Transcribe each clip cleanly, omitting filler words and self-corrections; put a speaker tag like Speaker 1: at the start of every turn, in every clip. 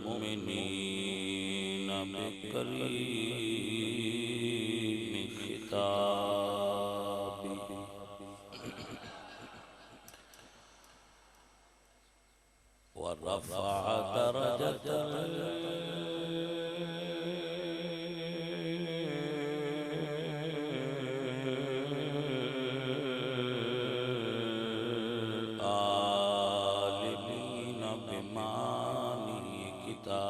Speaker 1: मुमिनीन बिकरीम खिताबी व रफ़अ दरजतल आलिमीन बिमानी किताबी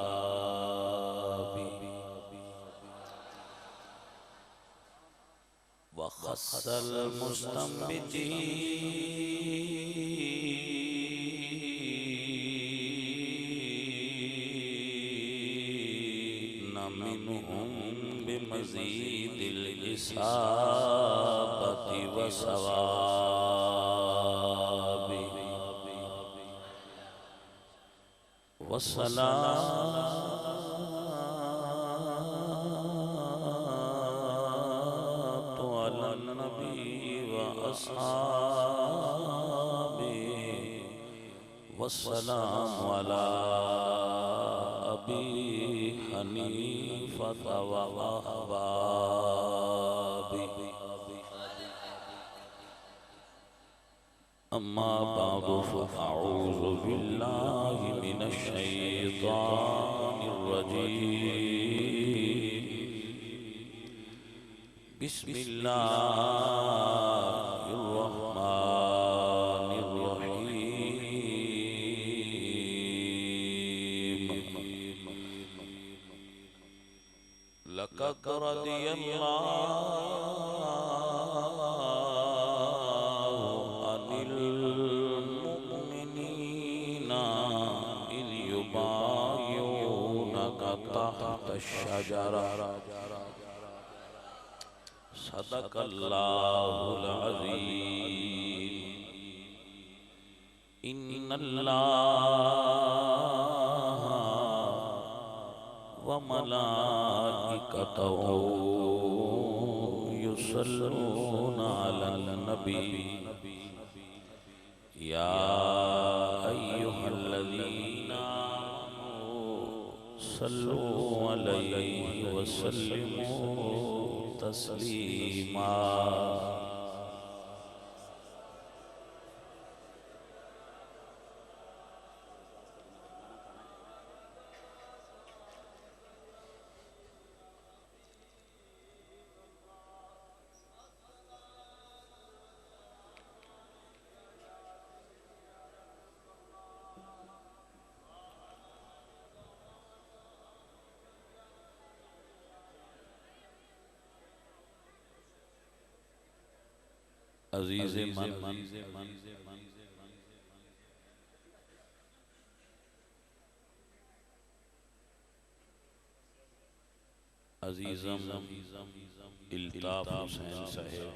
Speaker 1: व खस्सल मुस्तंबितीन मिनहुम बिमज़ीदिल इसाबति व सवाबि वस्सलातु अलन नबी व अस्हाबि वस्सलामु अला अबी हनीफत व अहबाबि अम्मा बादु फ़अऊज़ु बिल्लाहि मिनश शैतानिर रजीम बिस्मिल्लाहिर रहमानिर रहीम लक़द रदियल्लाहु अनिल मुमिनीना इज़ युबायिऊनका तहतश-शजरा सदक़ल्लाहुल अज़ीम इन्नल्लाहा व मलाइकतहु युसल्लूना अलन नबी या अय्युहल्लज़ीना सल्लू अलैहि व सल्लिमू तस्लीमा। अज़ीज़े मन अज़ीज़म इल्ताफ़ हुसैन साहब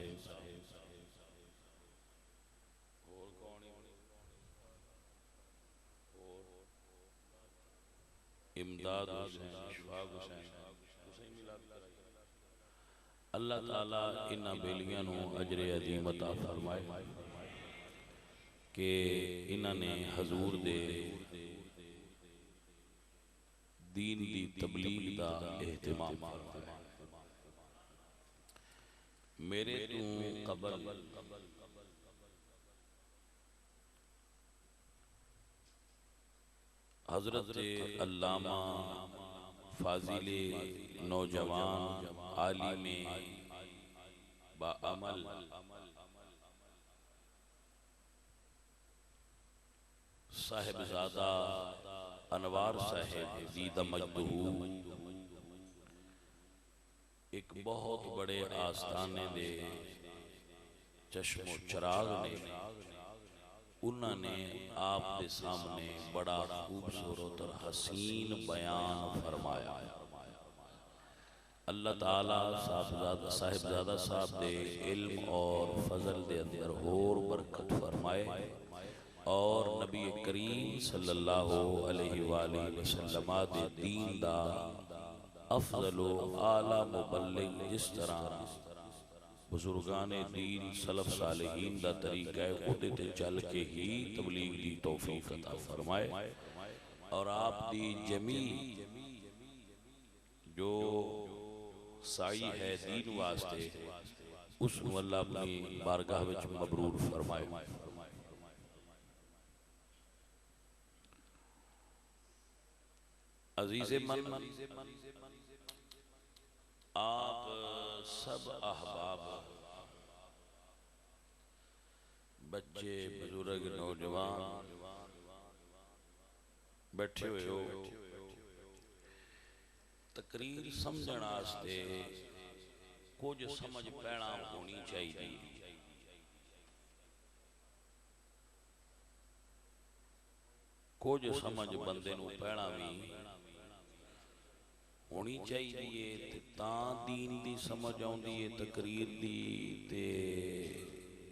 Speaker 1: इमदाद हुसैन इशफाक हुसैन अल्लाह ताला इन्हां बेलियां नूं अजरे अज़ीम अता फरमाए कि इन्हां ने हजूर दे दीन दी तबलीग दा एहतमाम फरमाया। मेरे तू कबल हजरत अल्लामा फाजिले नौजवान आलिमे बाअमल साहिबजादा अनवार साहेब ज़ीदा मजदहू एक बहुत बड़े आस्थाने दे चश्मो चराग ने उन्होंने आप के सामने बड़ा खूबसूरत और हसीन बयान फरमाया। अल्लाह ताला साहिबजादा साहब दे इल्म और फजल दे अंदर होर बरकत फरमाए और नबी करीम सल्लल्लाहु अलैहि वसल्लम दे दीन दा अफजलो आला मुबल्लिग जिस तरह बुजुर्गान दीन सलफ सालिहीन दा तरीका है उहदे ते चल के ही तबलीग दी तौफीक अता फरमाए और आप दी जमी जो साई है दीन वास्ते उस अल्लाह अपनी बारगाह विच मबरूर फरमाए। अजीज़े मन आप सब अहबाब बच्चे बुजुर्ग नौजवान बैठे हुए हो तकरीर समझण वास्ते कुछ समझ पैना होनी चाहिए। कुछ समझ बंदे नूं पैना भी होनी चाहिए तां दीन दी समझ आउंदी है तकरीर दी ते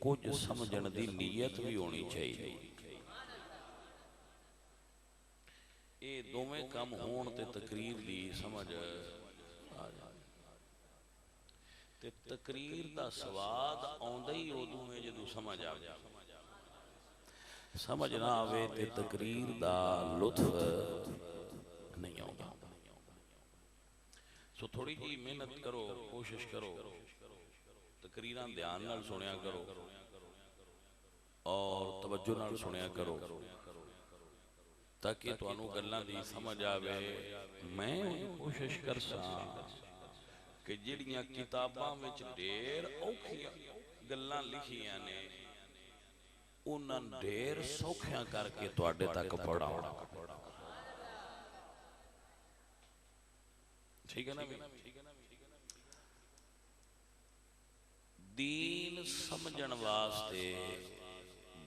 Speaker 1: कुछ समझण दी नीयत भी होनी चाहिए। ये दोवें काम होण ते तकरीर दी समझ आ जाए ते तकरीर दा स्वाद आउंदा ही उदों है जदों समझ आ जाए। समझ ना आवे ते तकरीर दा लुत्फ नहीं आउंदा। सो थोड़ी जी मेहनत करो कोशिश करो तकरीरां ध्यान नाल सुनिया करो और तवज्जो नाल सुनिया करो ताकि तुहानू गल्लां दी समझ आवे। मैं कोशिश करसा कि जिहड़ियां किताबां विच ढेर औखियां गल्लां लिखियां ने उन्हां ढेर सौखियां करके तुहाडे तक पहुंचावां। ठीक है ना भी? दीन समझण वास्ते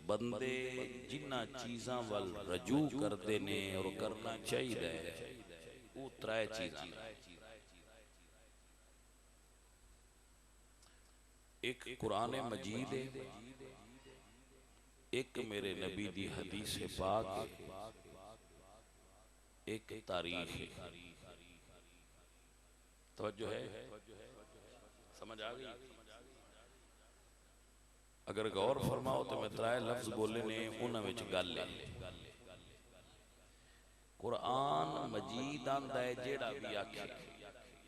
Speaker 1: बंदे जिन्ना चीज़ां वल रजू करते ने और करना चाहिए वो त्रै चीज़ां ने। एक कुरान मजीद है, एक मेरे नबी दी हदीस पाक, एक तारीख है। तवज्जो है, समझ आ गई? अगर गौर फरमाओ तो मैं त्राए लफ्ज बोले ने उन्हां विच गल है। कुरान मजीद आंदा है जेड़ा भी आखे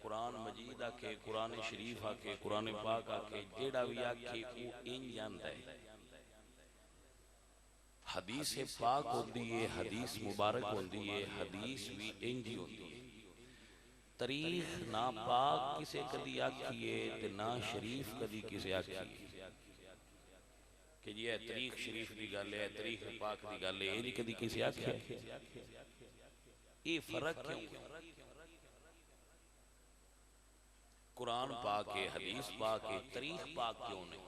Speaker 1: कुरान मजीद आखे कुरान शरीफ आखे कुरान पाक आखे जेड़ा भी आखे वो इंज आंदा है। हदीस पाक होती है, हदीस मुबारक होती है, हदीस भी इंज ही होती है। तारीख ना पाक किसे कदी आखिए ते ना शरीफ कदी किसे आखिए कि जी है तारीख शरीफ की गल है तारीख पाक की गल है ये कदी किसे आखिया। ये फर्क क्यों? कुरान पाक है हदीस पाक है तारीख पाक क्यों नहीं?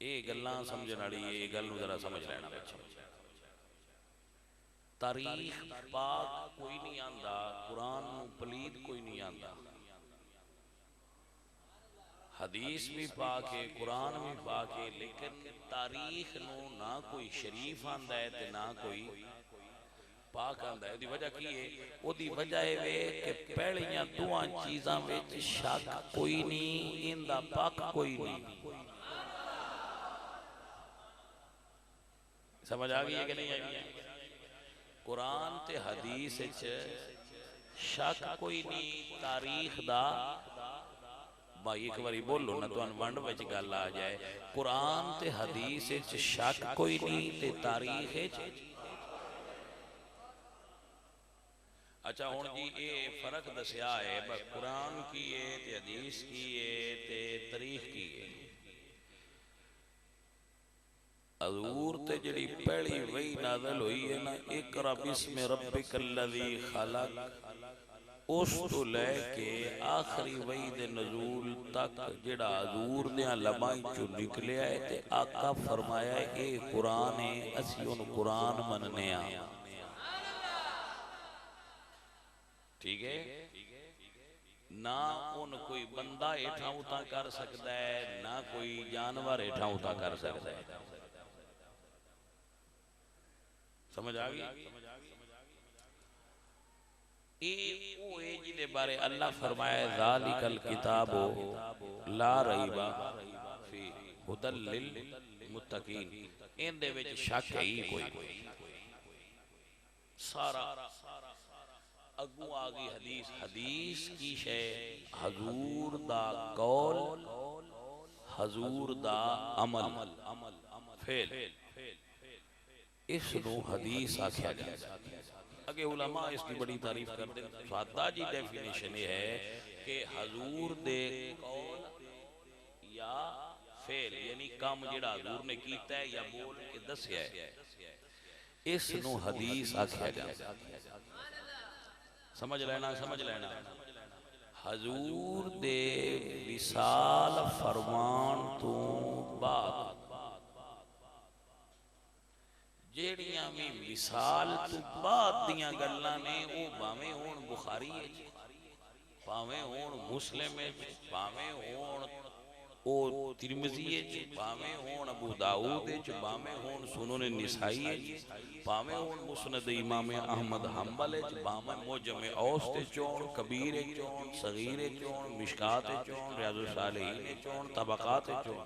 Speaker 1: ये गल्लां समझण वाली ये गल जरा समझ लेना बच्चे। तारीख पाक कोई नहीं आंदा, कुरान नूं पलीद कोई नहीं आंदा। हदीस भी पाक है कुरान भी पाक है लेकिन तारीख नूं ना कोई शरीफ आंदा है ते ना कोई पाक आंदा है। वजह की है? ओदी वजह है कि पहलियां दोवां चीज़ां विच शक कोई नहीं, इंदा पक कोई नहीं। समझ आ गई है कि नहीं आई? कुरान ते हदीस विच शक कोई नहीं, तारीख दा भाई एक बारी बोलो ना तो वंड विच गल आ जाए। कुरान ते हदीस विच शक कोई नहीं ते तारीख विच। अच्छा हुण जी ये फर्क दसिया है कुरान की है ते हदीस की है ते तारीख की है। हजूर ते जिहड़ी पहली वही नाज़िल हुई है ना इक़रा बिस्मि रब्बिकल्लज़ी खलक, उस तो लैके आखिरी वही दे नज़ूल तक जिहड़ा हजूर दियां लबां चों निकलिया है ते आका फरमाया ये कुरान है असीं उन कुरान मनने आ। ठीक है ना उन कोई बंदा हेठा उता कर सकता है ना कोई जानवर हेठा उता कर सकता है। समझ आ गई? जिहदे बारे अल्लाह फरमाया ज़ालिकल किताबो ला रईबा फी हुदल लिल मुत्तकीन, इहदे विच शक है ही कोई। सारा अगू आ गई हदीस, हदीस की शै हजूर दा कौल, हजूर दा अमल फेल, इसनू हदीस आख्या गया। अगे उलमा इसकी बड़ी तारीफ करते हैं। सादा जी डेफिनेशन ये है कि हजूर दे कौल या फेल यानी काम जिहड़ा हजूर ने कीता है या बोल के दस्या है, इसनू हदीस आख्या गया। समझ लेना, समझ लेना। हजूर दे विसाल फरमान तो बाद जेड़ियां भी विसाल तो बाद दियां गल्लां ने, वो भावें होण बुखारी भावें होण मुस्लिम भावें होण ओ तिरमिज़ी भावें होण अबू दाऊद भावें होण सुनन निसाई भावें होण मुस्नद इमाम अहमद हंबल भावें मुजम औसत चोण कबीर चोण सगीर चोण मिशकात चोण रियाजुस सालिहीन चोण तबकात चोण,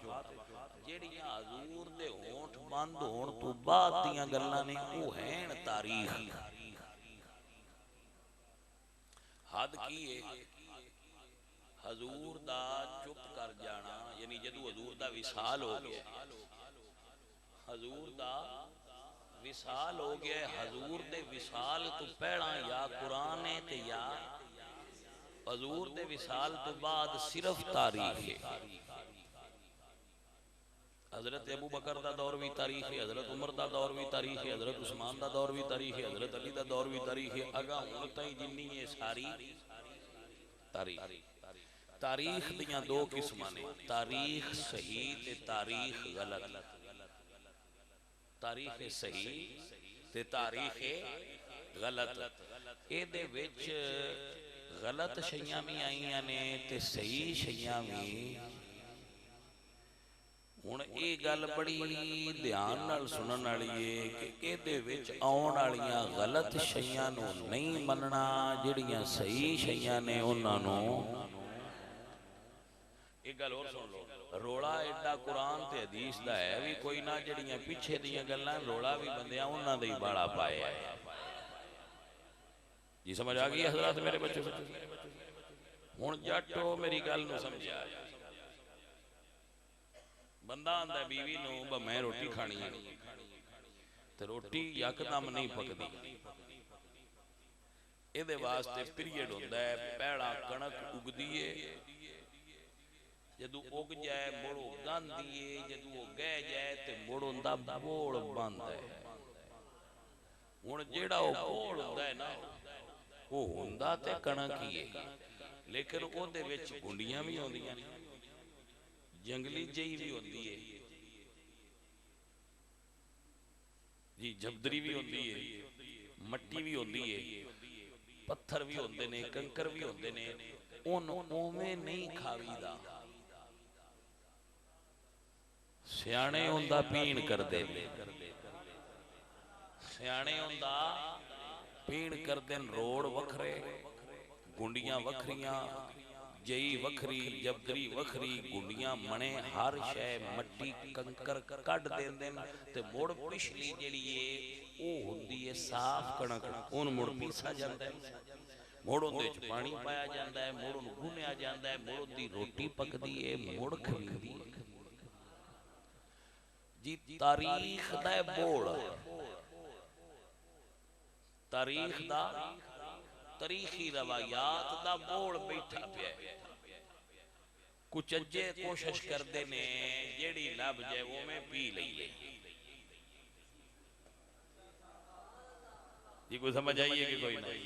Speaker 1: जेड़ियां हजूर दे होठ बंद होण तो बाद दियां गल्लां ने वो हैं तारीख। हद की है हजूर दा चुप कर जाना, यानी जदू हजूर दा विसाल हो गया, हजूर दा विसाल हो गया, हजूर दे विसाल तो पहला या कुरान है ते या हजूर दे विसाल तो बाद सिर्फ तारीख है। हजरत अबू बकर का दौर भी तारीख है, हजरत उमर का दौर भी तारीख है, हजरत उस्मान का दौर भी तारीख है, हजरत अली का दौर भी तारीख है। अगा हुण ताईं जिन्नी है सारी तारीख। तारीख दियां दो किस्मां ने, तारीख सही ते तारीख गलत। तारीख सही ते तारीख गलत। इहदे विच गलत शैयां भी आईयां ने ते सही शैयां भी। हुण ये गल बड़ी ध्यान नाल सुनन वाली है कि इहदे विच आउण वालियां गलत शैयां नूं नहीं मनना, जिहड़ियां सही शैयां ने उन्हां नूं। एक गल होर सुन लो, रोला एडा कुरान ते हदीस दा है भी कोई ना, जिहड़ियां पिछे दियां गल्लां रोला भी बंदियां उन्हां दा ही बाड़ा पाया है। जी समझ आ गई हज़रात मेरे बच्चे? हुण जट्टो मेरी गल नूं समझिया, बंदा आंदा बीवी नूं मैं रोटी खानी है तो रोटी यकदम नहीं पकदी, इहदे वास्ते पीरियड हुंदा है। पहला कणक उगदी है, जदों उग जाए मुड़ उगांदी है, जदों गह जाए तो मुड़ उंदा बोल बनदा है। हुण जिहड़ा वो बोल हुंदा है ना, वो हुंदा ते कणक ही है, लेकिन उहदे विच गुंडियां भी आउंदियां ने, जंगली जई भी होती है जी, जबदरी भी होती है, मट्टी भी होती है, पत्थर भी होते ने, कंकर भी होते ने, उन उवें नहीं खावीदा। सियाणे उंदा पीण करदे ने, सियाणे उंदा पीण करदे ने। रोड़ वखरे, गुंडियां वखरियां, जई वखरी, जबदरी वखरी, गुंडियां मणे हर शय मट्टी कंकर कढ़ देंदे न ते मुड़ पिछली जिहड़ी है वो हुंदी है साफ कणक, उन मुड़ पीसा जांदा है, मुड़ उहदे च पानी पाया जांदा है, मुड़ उहनूं गुन्निया जांदा है, मुड़ उहदी रोटी पकदी है, मुड़ खवींदी है जी। तारीख दा बोल, तारीख दा तारीखी रवायात दा बोल बैठा पिया है। कुचज्जे कोशिश करते ने जेड़ी लभ जाए वो में पी लईए जी। कोई समझ आइए कि कोई नहीं?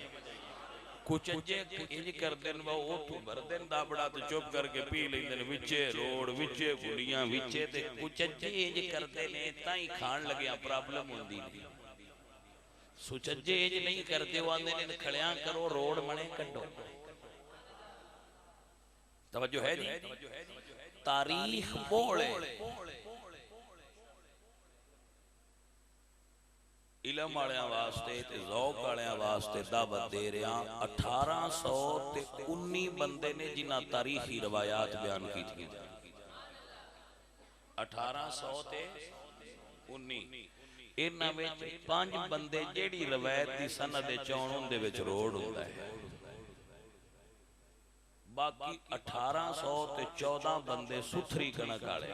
Speaker 1: कुचज्जे इंज करते ने, वो उठ भरते ने दाबड़ा तो चुप करके पी लेंदे ने, विचे रोड विचे गुड़ियां विचे ते कुचज्जे इंज करते ने, ताई खान लगे प्रॉब्लम होंदी नहीं। सुचज्जे ज नहीं करते वो आंदे ने खड़िया करो रोड बने कड्डो। तवज्जो है जी। तारीख बोले इलम वाले वास्ते ते ज़ौक वाले वास्ते दावत दे रहा 1819 बंदे ने जिन्हें तारीखी रवायात बयान की थी। 1819 इन्हां विच 5 बंदे जेड़ी रवायत दी सनद दे चौण उहदे विच रोड हुंदा है। बाकी 1814 बंदे सुथरी कणक वाले।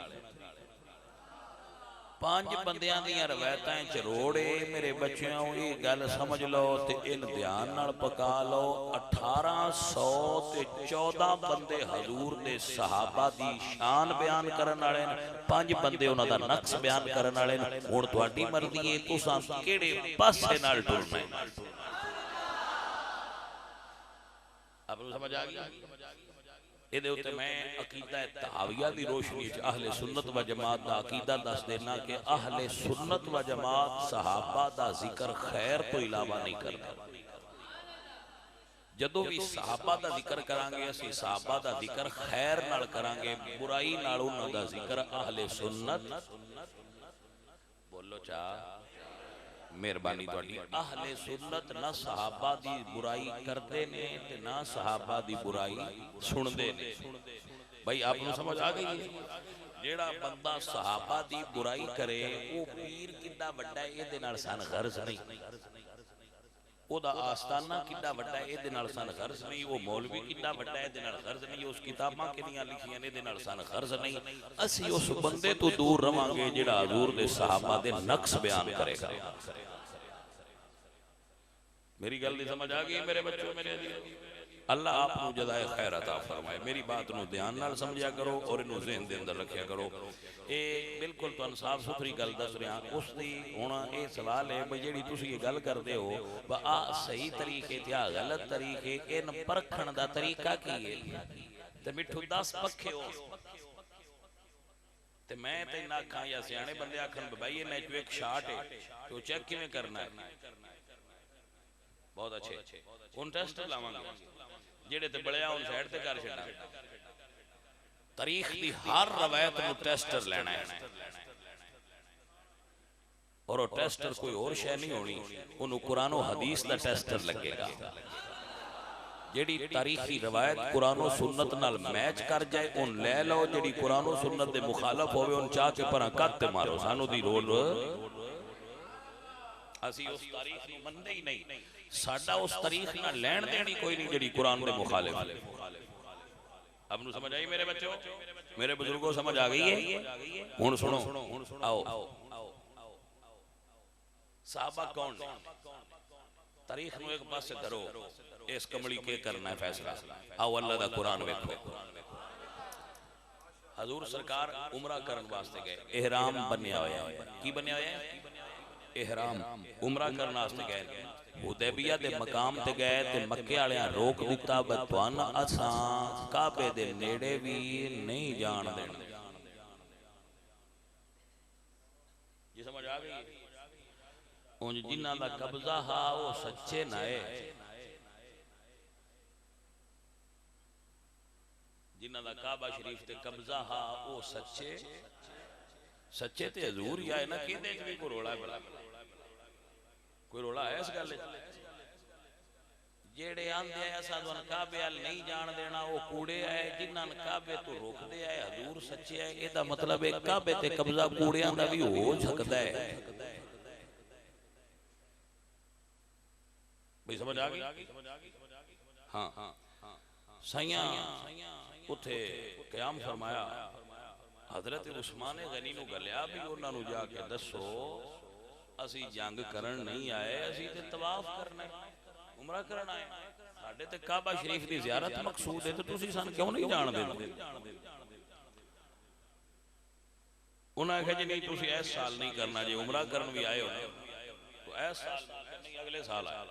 Speaker 1: 5 बंदियां दियां रवायतां च रोड़ है। मेरे बच्चों ये गल समझ लो ते इन ध्यान नाल पका लो। 1814 बंदे हजूर दे सहाबा दी शान बयान करन वाले ने, 5 बंदे उन्हां दा नक्स बयान करन वाले ने। हुण तुहाडी मर्जी है तुसां किहड़े पासे नाल टुरना है। आपनूं समझ आ गई? इहदे उत्ते मैं अकीदा तहाविया दी रोशनी च अहले सुन्नत व जमात दा अकीदा दस देना कि अहले सुन्नत व जमात सहाबा दा जिक्र खैर तो इलावा नहीं करता। जदों भी सहाबा दा जिक्र करांगे असीं सहाबा दा जिक्र खैर नाल करांगे, बुराई नाल उन्हां दा जिक्र अहले सुन्नत। बोलो चा मेहरबानी तुहाडी। अहले सुन्नत ना सहाबा दी बुराई करते ने ते ना सहाबा दी बुराई सुनते ने। भाई आपको समझ आ गई है? जेड़ा बंदा सहाबा दी बुराई करे वो पीर कितना बड़ा है इहदे नाल सन गर्ज नहीं, ओदा आस्ताना कितना बड़ा है इहदे नाल सन गर्ज नहीं, वो मौलवी कितना बड़ा है इहदे नाल गर्ज नहीं, उस किताबां कितनियां लिखियां ने इहदे नाल सन गर्ज नहीं। असीं उस बंदे तो दूर रवांगे जेड़ा हजूर दे सहाबा दे नक्स बयान करेगा। मेरी गल नहीं समझ आ गई मेरे बच्चों मेरे? अल्लाह आपको जज़ाए खैर अता फरमाए। मेरी बात नूं ध्यान नाल समझिया करो और इनू ज़हन दे अंदर रखिया करो। ये बिल्कुल तुहानूं साफ सुथरी गल दस रहा। उसकी हुण ये सवाल है भी जिहड़ी तुसीं ये गल करदे हो वा आ सही तरीके ते आ गलत तरीके, इन परखण दा तरीका की है? ते मिठू 10 पखे हो ते मैं ते ना आखां या सियाणे बंदे आखन भाई इन्हां चों एक शाट है तो चेक किवें करना है? बहुत अच्छे हुण टेस्ट लावांगे जेड़े ते बड़िया हुण साइड ते कर छड्डा। तारीख दी हर रवायत नूं टेस्टर लेना है और वो टेस्टर कोई और शय नहीं होनी, उन्होंने कुरान और हदीस दा टेस्टर लगेगा। जेड़ी तारीखी रवायत कुरान और सुन्नत नाल मैच कर जाए उन ले लो, जेड़ी कुरान और सुन्नत दे मुखालफ होवे उन चाह के परां कट ते मारो। सानू दी रोल असी उस तारीख नूं मनदे ही नहीं। साडा उस तारीख नाल लैण देण ही कोई नहीं जेड़ी कुरान दे मुखालिफ। अब नूं समझ आई मेरे बच्चों मेरे बुजुर्गों? समझ आ गई है? हुण सुनो आओ साहबा कौन तारीख नूं एक पासे धरो, इस कमली के करना है फैसला। आओ अल्लाह दा कुरान वेखो। हजूर सरकार उमरा करन वास्ते गए, एहराम बन्या होया है। की बन्या होया है? एहराम। उमरा करन वास्ते गए, हुदैबिया दे मकाम ते गए ते मक्के वालियां रोक दिता बतवन असां काबे दे नेड़े भी नहीं जान देना। जी समझ आ गई? उन जिन्हां दा कब्जा हा वो सच्चे ना है, जिन्हां दा काबा शरीफ ते कब्जा हा वो सच्चे सच्चे ते हजूर ही आए ना। किहदे च भी कोई रोला है? भला कोई रोला है इस गल? जेड़े आंदे आए असां तुहानूं काबे अल नहीं जान देना वो कूड़े आए, जिन्हां ने काबे तो रोकदे आए हजूर सच्चे आए। इहदा मतलब है काबे ते कब्जा कूड़ियां दा भी हो सकदा है। भाई समझ आ गई? हाँ साइयां उथे क़याम फरमाया, हजरत उस्मान गनी नूं गलिया भी उन्हां नूं जाके दसो असी जंग करन नहीं आए, असी ते तवाफ करना उमरा करन आए, साडे ते काबा शरीफ दी ज़ियारत मकसूद है, तो तुसीं सन क्यों नहीं जान देंदे? उन्हां आख्या जी नहीं तुसीं इस साल नहीं करना, जे उमरा करन भी आए हो तो इस साल नहीं अगले साल आए।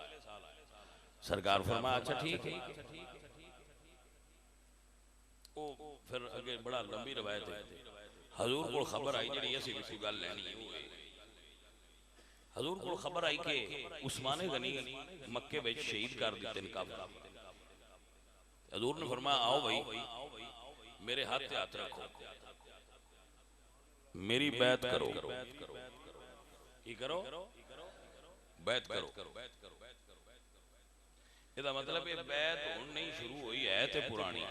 Speaker 1: सरकार फरमाया अच्छा ठीक है। ओ फिर अगे बड़ा लंबी रवायत है। हजूर को खबर आई जी असी भी गल लैनी है। हजूर को खबर आई कि उस्मान गनी मक्के में शहीद कर दिते ने काफिर। हजूर ने फरमाया आओ भाई मेरे हाथ पे हाथ रखो, मेरी बैत करो। की करो? बैत करो। इसका मतलब ये बैत हुण नहीं शुरू हुई है ते पुरानी।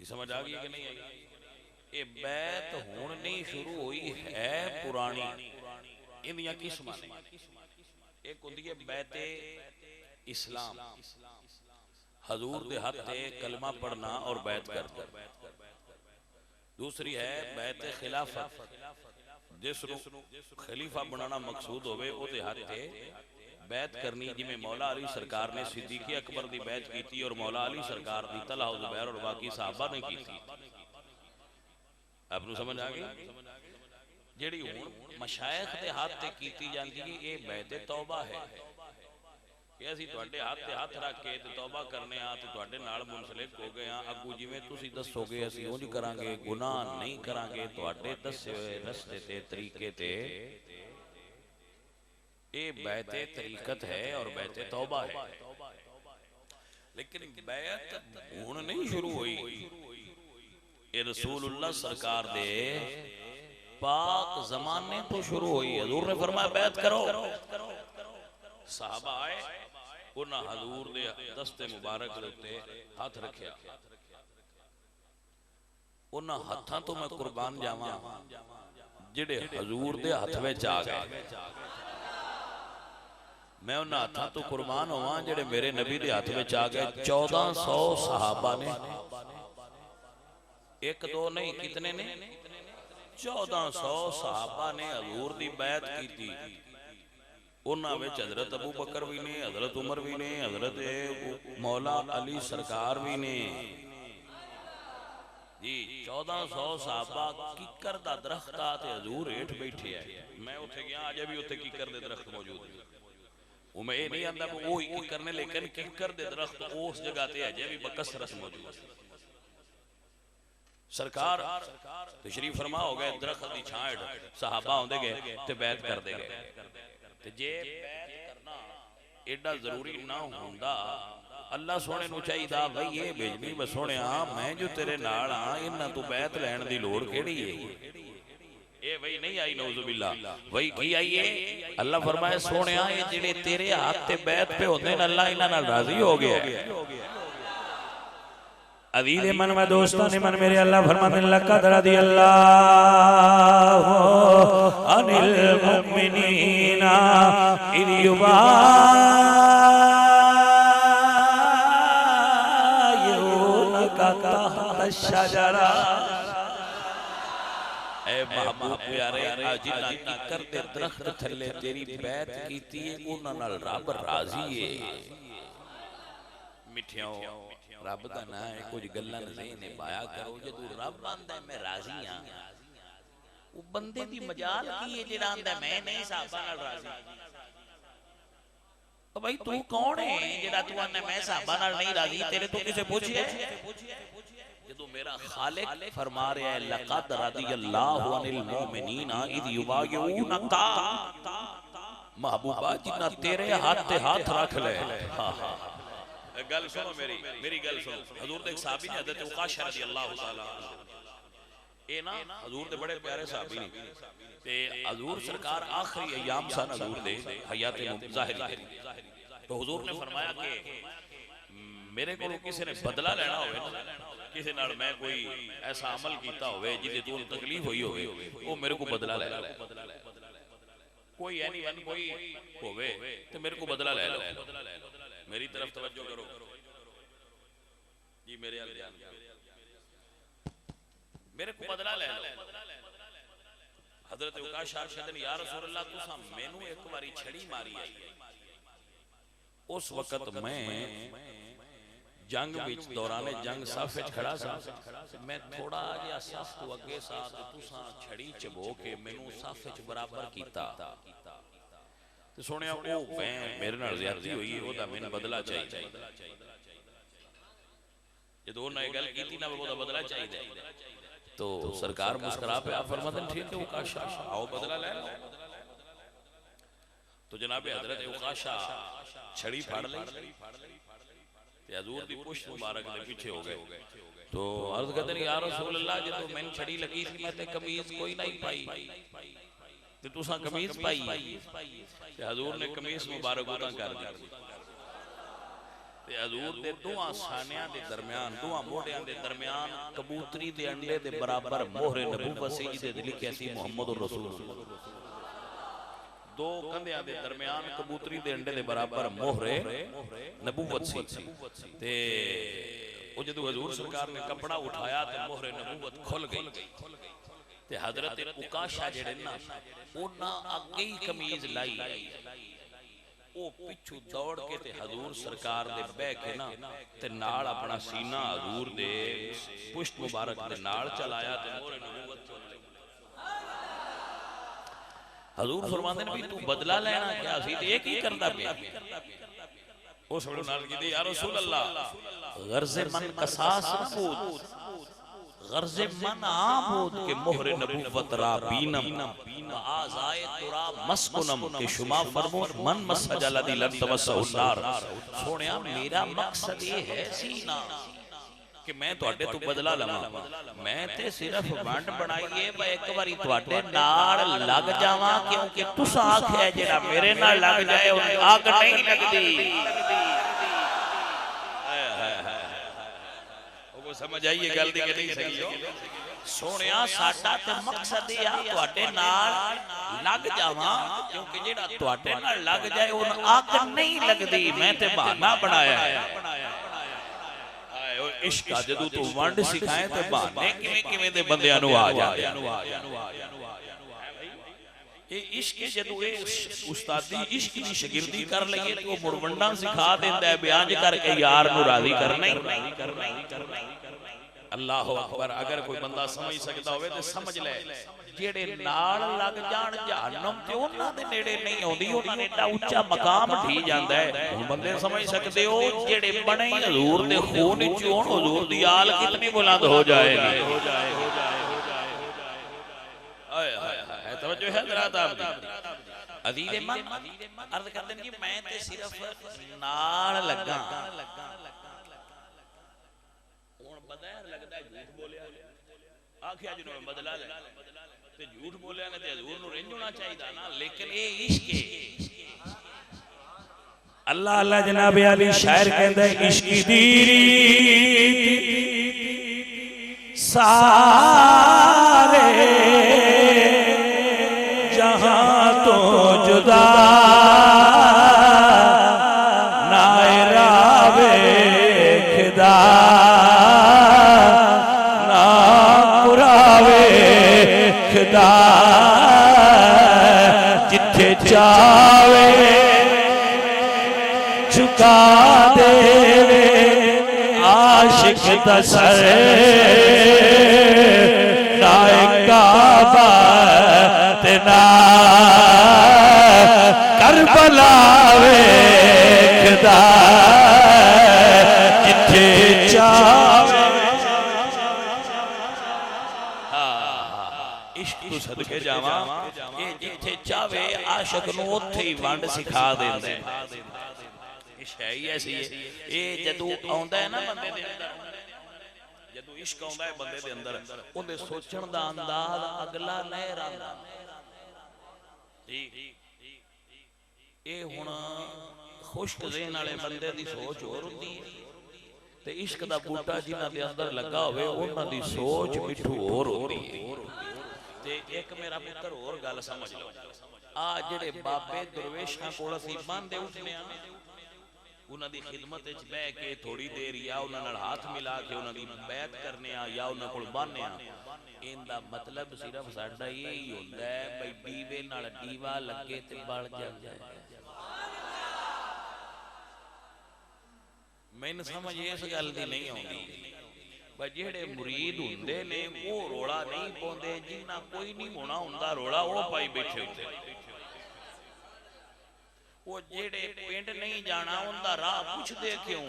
Speaker 1: समझ आ गई कि नहीं आई? ये बैत हुण नहीं शुरू हुई है पुरानी। इन्दियां किस्मां ने, एक हुंदी है बैते इस्लाम, हजूर दे हथ ते कलमा पढ़ना और बैत करना। दूसरी है बैते खिलाफत, जिसनू खलीफा बनाना मकसूद होवे ओदे हथ ते बैत करनी। जिवें मौला अली सरकार ने सिद्दीक अकबर दी बैत की और मौला अली सरकार दी तलहा जुबैर और बाकी साहबा ने की। आपनू समझ आ गई? जिहड़ी हुण मशाइख दे हाथ ते कीती जांदी है ये बैत तौबा है कि असीं तुहाडे हाथ ते हाथ रख के ते तौबा करने आ ते तुहाडे नाल मुंसलिक हो गए हां। अगू जिवें तुसीं दसोगे असीं उंज करांगे, गुनाह नहीं करांगे तुहाडे दसे होए रस्ते ते तरीके ते। ये बैत तरीकत है और बैत तौबा है। लेकिन बैत हुण नहीं शुरू हुई, ये रसूलुल्लाह सरकार दे पाक जमाने तो शुरू हुई। हजूर ने फरमाया बैत करो। साहबा आए, उन्हां हजूर दे दस्ते मुबारक दे उत्ते हाथ रखिया। उन्हां हत्थां तो मैं कुर्बान जावां जिहड़े हजूर दे हथ विच आ गए। मैं उन्हां हत्थां तो कुर्बान होवां जिहड़े मेरे नबी दे हथ विच आ गए। 1400 सहाबा ने, एक दो नहीं कितने ने, 1400 सहाबा ने हजूर दी बैत की। उन्हां विच हजरत अबू बकर भी ने, हजरत उमर भी ने, हजरत मौला अली सरकार भी ने जी। 1400 सहाबा किकर दा दरख्त आ ते हजूर हेठ बैठे है। मैं उत्थे गया, अजे भी उत्थे किकर दे दरख्त मौजूद है। वो मैं ये नहीं आंदा वो ही किकर ने, लेकिन किकर दे दरख्त उस जगह ते अजे भी बकसरत मौजूद है। सरकार तशरीफ फरमा हो गए दरख्त की छां, सहाबा आउंदे गए ते बैत करदे गए। ते जे बैत करना एडा जरूरी ना हुंदा, अल्लाह सोने नूं चाहीदा भाई ये भेजनी व सोहणिया मैं जो तेरे नाल हां, इन्हां तों बैत लैण दी लोड़ किहड़ी है? ये वही नहीं आई नौजुबिल्ला, वही की आई है। अल्लाह फरमाए सोहणिया ये जेड़े तेरे हाथ ते बैत पे होंदे ने अल्लाह इन्हां नाल राजी हो गया।
Speaker 2: अजीज मन व दोस्तों ने मन मेरे अल्लाह फरमाते लक़द रज़ियल्लाहु अनिल मुमिनीना इज़ युबायिऊनका तहत शजरा।
Speaker 1: ए महबूब प्यारे जिन्हां किकर दे दरख्त थल्ले तेरी बैत कीती है उन्हां नाल रब राजी है। मिठियों रब दा नाम है, कुछ गल्लां ज़हन पाया करो। जदों रब आंदा मैं राजी हां, वो बंदे दी मजाल की है जेड़ा आंदा मैं नहीं साहबा नाल राजी। तो भाई तू कौन है जेड़ा तू आंदा मैं साहबा नाल नहीं राजी? तेरे तो किसे पूछिए? जदों मेरा खालिक फरमा रहा है लक़द रज़ियल्लाहु अनिल मुमिनीना इज़ युबायिऊनका, महबूबा जिन्ना तेरे हाथ ते हाथ रख ले। गल सुनो मेरी गल सुनो। हजूर दे एक सहाबी ने हज़रत उकाशा रज़ियल्लाहु तआला, ए ना हजूर दे बड़े प्यारे सहाबी ने ते हजूर सरकार आखिरी अयाम सन हजूर दे हयात ज़ाहिरी। तो हजूर ने फरमाया कि मेरे को किसी ने बदला लेना होवे, किसी नाल मैं कोई ऐसा अमल कीता होवे जिहदे तो तकलीफ हुई होवे, वो मेरे को बदला ले लो। कोई एनीवन कोई होवे तो मेरे को बदला ले लो। मेरी तरफ तवज्जो करो जी, मेरे मेरे को बदला ले लो। हजरत उकाशा अर्शद ने या रसूल अल्लाह तुसा मैनू एक बारी छड़ी मारी है। उस वक्त मैं जंग विच दौरान जंग सफ विच खड़ा सा, मैं थोड़ा जिहा सफ तो अगे सा ते तुसा छड़ी चबो के मैनू सफ विच बराबर कीता। तो सुनिया वो मेरे नाल ज़्यादती हुई है, ओदा मैनू बदला चाहिए। जो उन्हें गल की ना वो बदला चाहिए। तो सरकार मुस्कुरा पे आप फरमाते हैं ठीक है उकाशा आओ बदला ले लो। तो जनाब हजरत उकाशा छड़ी फाड़ ली ते हजूर दी पुश्त मुबारक दे पीछे हो गए। तो अर्ज करते हैं या रसूल अल्लाह जे तो मैंने छड़ी लगी थी मैं ते कमीज कोई नहीं पाई ते तुसा कमीज पाई ते हजूर ने कमीज मुबारक उतां कर दी ते हजूर दे दोहां सानियां दे दरमियान दोहां मोढियां दे दरमियान कबूतरी दे अंडे दे बराबर मोहरे नबूवत सी जिहदे ते लिखिया सी मुहम्मदुर रसूलुल्लाह। दो कंधियां दे दरमियान कबूतरी दे अंडे दे बराबर मोहरे नबूवत सी ते ओ जदों हजूर सरकार ने कपड़ा उठाया ते मोहरे नबूवत खुल गई ते हजरत उकाशा जेड़े ना उन्हां अगे ही कमीज लाई ओ पिछू दौड़ के ते हजूर सरकार दे बह के ना ते नाल अपना सीना हजूर दे पुश्त मुबारक दे नाल चलाया ते मोहरे नबूवत हजूर फरमाते हैं भी तू बदला लेना क्या सी ते की करदा पिया उस वेले नाल कीती या रसूल अल्लाह गर्ज़े मन कसास नबूत गर्ज़े मन आबूद के मोहरे नबूवत राबीनम आज़ाए तुरा मस्कुनम के शुमा फरमो मन मसजलदी लन तमस्सहुन्नार। सोनिया मेरा मकसद ये है सीना कि मैं तुहाडे तो बदला लवां मैं ते सिर्फ वंड बनाईए मैं एक बारी तुहाडे नाल लग जावां क्योंकि तुसां आखिया जेड़ा मेरे नाल लग जाए उन आग नहीं लगदी। समझ आइए गल दी कि नहीं सही हो सोनिया साडा ते मकसद ये आ तुहाडे नाल लग जावां क्योंकि जेड़ा तुहाडे नाल लग जाए उन आग नहीं लगदी मैं ते बहाना बनाया है। इश्क जदों तू वंड सिखाए ते बहाने किवें किवें दे बंदियां नु आ जांदे ये इश्क जदों ए उस्तादी इश्क दी शागिर्दी कर लईए तो मुड़ वंडा सिखा देंदा है बयान करके यार नु राजी करना ही अल्लाह अकबर। अगर कोई बंदा समझ सकता होवे ते समझ ले जेड़े नाल लग जाण जहन्नम ते उन्हां दे नेड़े नहीं आउंदी उन्हां ने एडा ऊंचा मकाम ढी जांदा है। हुण बंदे समझ सकदे हो जेड़े बने हजूर दे खून विच होण हजूर दी आल कितनी बुलंद हो जाएगी। हाय हाय हाय तवज्जो है हज़रात आपकी अज़ीज़ मन अर्ज करदे जी मैं ते सिर्फ नाल लगा हुण बदैर लगदा झूठ बोलिया आखिया जिन्हों बदला ले ते झूठ बोलिया ने ते हजूर नु रिंज होना चाहिदा ना लेकिन ये इश्क है
Speaker 2: अल्लाह अल्लाह जनाब अली शायर कहंदा इश्क दी सारे जहां तो जुदा नायरा वेखदा ना पुरावे खदा जिथे चावे झुका देवे आशिक दा सर काबा ते ना करबला वेखदा जिथे चावे।
Speaker 1: इश्क तो सदके जावां ये जिथे चावे आशिक नु ओथे ही वंड सिखा देंदे इश्क है ही ऐसी है ये जदों आउंदा है ना बंदे दे अंदर जदों इश्क आउंदा है बंदे दे अंदर ओदे सोचण दा अंदाज अगला लहर आंदा ठीक ये हुण खुश्क ज़हन वाले बंदे दी सोच होर हुंदी है ते इश्क दा बूटा जिन्हां दे अंदर लगा होवे उन्हां दी सोच मिठू होर होंदी है। ते एक मेरा पुत्र होर गल समझ लो आ जेड़े बाबे दरवेशां कोल असीं बांधे उठने आ उन्हां दी खिदमत विच बह के थोड़ी देर या उन्हां नाल हाथ मिला के उन्हां दी बैत करने आ या उन्हां कोल बाने आ इनदा मतलब सिर्फ साडा यही हुंदा है भई दीवे नाल दीवा लगे ते बल जांदा है। मैनूं समझ इस गल दी नहीं आउंदी भाई जेड़े मुरीद हुंदे ने वो रोड़ा नहीं पाउंदे जिन्ना कोई नहीं होना हुंदा रोड़ा वो पाई बैठे हुंदे वो जेड़े पिंड नहीं जाना उनका राह पुछदे क्यों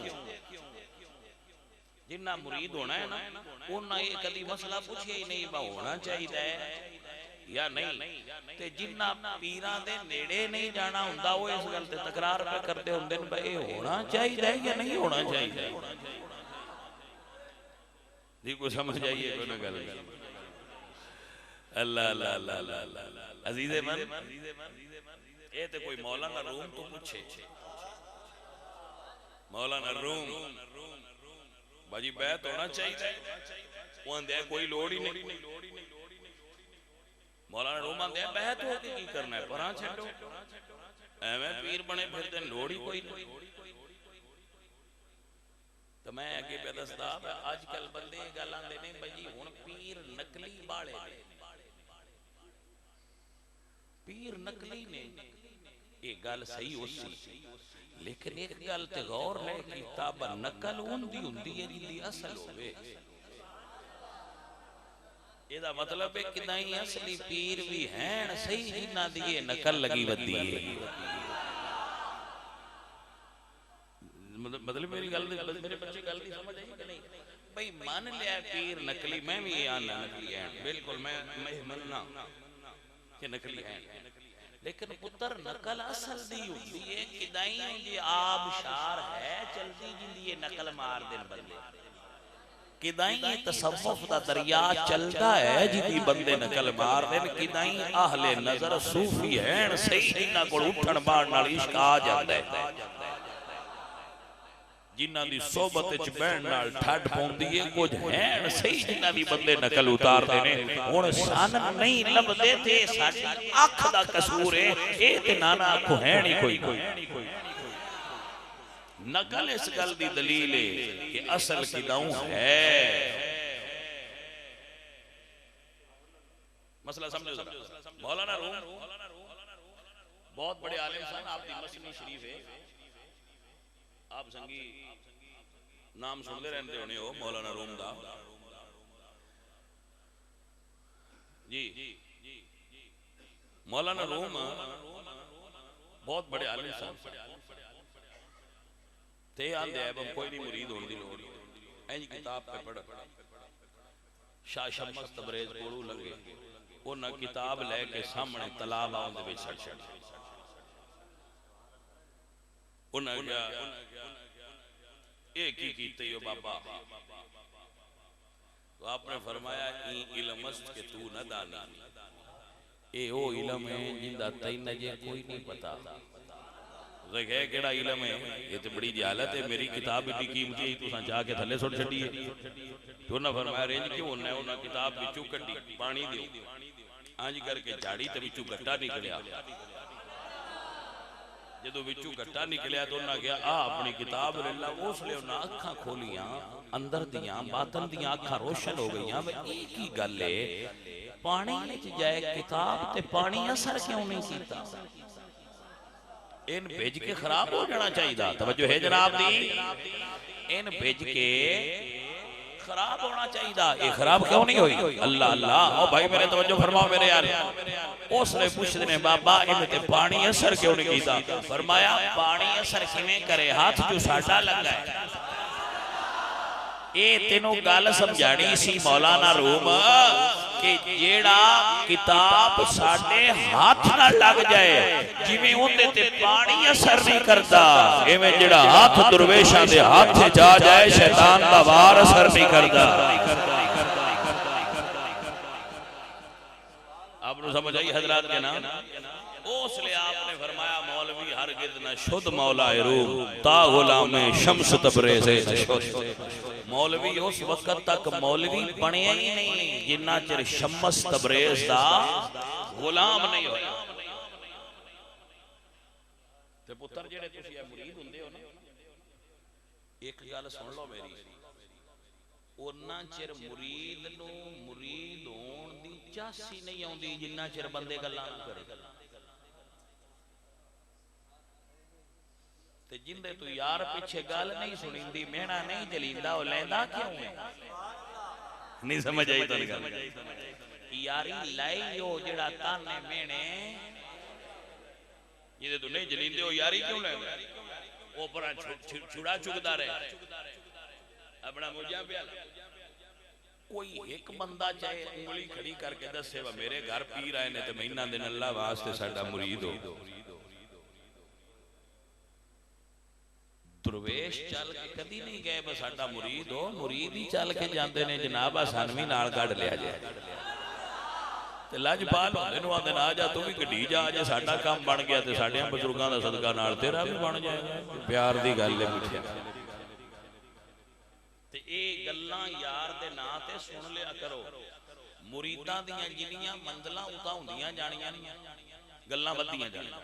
Speaker 1: जिन्ना मुरीद होना है ना उन्ना ये कभी मसला पूछे ही नहीं बा होना चाहिए या नहीं ते जिन्ना पीरां दे नेड़े नहीं जाना हुंदा वो इस गल ते तकरार पे करते हुंदे ने भाई होना चाहिए या नहीं होना चाहिए जी को समझ आइए कोई ना गल अल्लाह अल्लाह अल्लाह अल्लाह अजीज़े मन ये ते कोई मौलाना रूम तो पूछे मौलाना रूम बाजी बैत होना चाहिए वो आंदे कोई लोड़ ही नहीं मौलाना रूम आंदे बैत हो के की करना है परां छड्डो एवें पीर बने फिरदे लोड़ ही कोई नहीं तो मैं अगे पे दसदा आजकल बंदे गल आंदे ने भाई हुण पीर नकली बाले पीर नकली ने ये गल सही होसी लेकिन एक गल ते गौर ले किताब नकल उंदी हुंदी है जिंदी असल होवे एदा मतलब है कि नहीं असली पीर भी हैं सही जिन्ना दी ये नकल लगी वदी है मतलब मेरी गल मेरे बच्चे गल दी समझ आई कि नहीं भाई मान लिया पीर नकली मैं भी ये आना नकली है बिल्कुल मैं मनना कि नकली है लेकिन पुत्र नकल असल दी हुंदी है कि दाई जी आबशार है चलती जिंदी ये नकल मार देन बंदे कि दाई ये तसव्वुफ दा दरिया चलता है जिंदी बंदे नकल मार देन कि दाई अहले नजर सूफी हैं सही जिन्ना कोल उठण बाण नाल इश्क आ जांदा है जिन्ना दी सोबत विच बैठण नाल ठड पौंदी है कुछ हैं सही जिन्ना दी बंदे नकल उतारदे ने हुण सन नहीं लभदे ते साडी अख दा कसूर है ए ते नाना अख है नहीं कोई नकल इस गल दी दलील है कि असल की दाऊ है मसला समझो जरा मौलाना रूम बहुत बड़े आलिम सन आप दी मसनी शरीफ है आप संगी नाम सुनते रहते होने हो मौलाना रूम दा जी मौलाना रूम बहुत बड़े आलिम सन ते आंदे अब कोई नहीं मुरीद होने दी लोड़ इंज किताब पे पढ़ शाह शम्स तबरेज कोलू लगे उन्हें किताब लेके सामने तलाब आउंदे विच छड़ छड़ उन्हें क्या एक ही कीते यो बाबा तो आपने फरमाया ई इल्म मस्त के तू न दानी ए ओ इल्म है जिंदा तैन जे कोई नहीं पता देखे केड़ा इल्म है ये तो बड़ी जहालत है मेरी किताब इतनी कीमती है तुसा जाके थले सुट छड़ी है तो ना फरमाया रेंज क्यों होना उन्हें किताब विचों कड्डी पानी दियो आंज करके झाड़ी ते विचों गट्टा निकलिया जदों विचों गट्टा निकलिया तो उन्हें कहा आ अपनी किताब ले ला उसले उन्हें अखां खोलियां अंदर दियां बातन दियां अखां रोशन हो गईयां एक ही गल है पानी विच जाए किताब ते पानी असर क्यों नहीं कीता इन भेज के खराब हो जाना चाहिए तवज्जो है जनाब दी इन भेज के खराब होना चाहिए ये खराब क्यों नहीं हुई अल्लाह अल्लाह ओ भाई मेरे तवज्जो फरमाओ मेरे यार उसने पूछते ने बाबा इनते पानी असर क्यों नहीं कीता फरमाया पानी असर किवें करे हाथ जो साडा लगा है ए तेनों गल समझानी सी मौलाना रूम कि जेड़ा किताब साडे हाथ नाल लग जाए जिवें उहदे ते पानी असर नहीं करता एवें जेड़ा हाथ दुर्वेशां दे हाथ च जा जाए शैतान दा वार असर नहीं करता आपने समझ आई हजरात के नाम उसले आपने फरमाया मौलवी हरगिज़ न शुद्ध मौला रूम ता गुलाम शम्स तबरेज़ मौलवी उस वक्त तक मौलवी बने ही नहीं जिन्ना चिर शम्स तबरेज़ दा गुलाम नहीं होया ते पुत्र जेड़े तुसी मुरीद हुंदे हो ना एक गल सुन लो मेरी उन्ना चिर मुरीद नू मुरीद होण दी चासी नहीं आउंदी जिन्ना चिर बंदे गल्लां ना करे ते जिंदे तू यार पीछे गल नहीं सुनिंदी मेहना नहीं जलींदा ओ लैंदा क्यों है नहीं समझ आई तन गल यारी लाई ओ जेड़ा ताने मेहने जिदे तू नहीं जलींदे ओ यारी क्यों लैंदा ओ पर छुड़ा चुगदा रहे अपना मुझा प्याला कोई एक बंदा चाहे उंगली खड़ी करके दसे वा मेरे घर पीर आए ने ते मैं इन्हां दे अल्लाह वास्ते साडा मुरीद हो। दरवेश चल के कदी नहीं गए बस साडा मुरीद हो, मुरीद ही चल के जाते ने जनाब सन भी नाल कढ लिया जाए ते लजपाल होंदे नु आंदे ना जा तू भी गड्डी जा जे साडा काम बन गया ते साडे बजुर्गां दा सदका नाल तेरा भी बन जाएगा। प्यार दी गल है मिठिया ते ए गल्लां यार दे नां ते सुन लिया करो। मुरीदां दियां जिन्नियां मंजिलां उतां हुंदियां जाणियां नहीं गल्लां वधियां जाणियां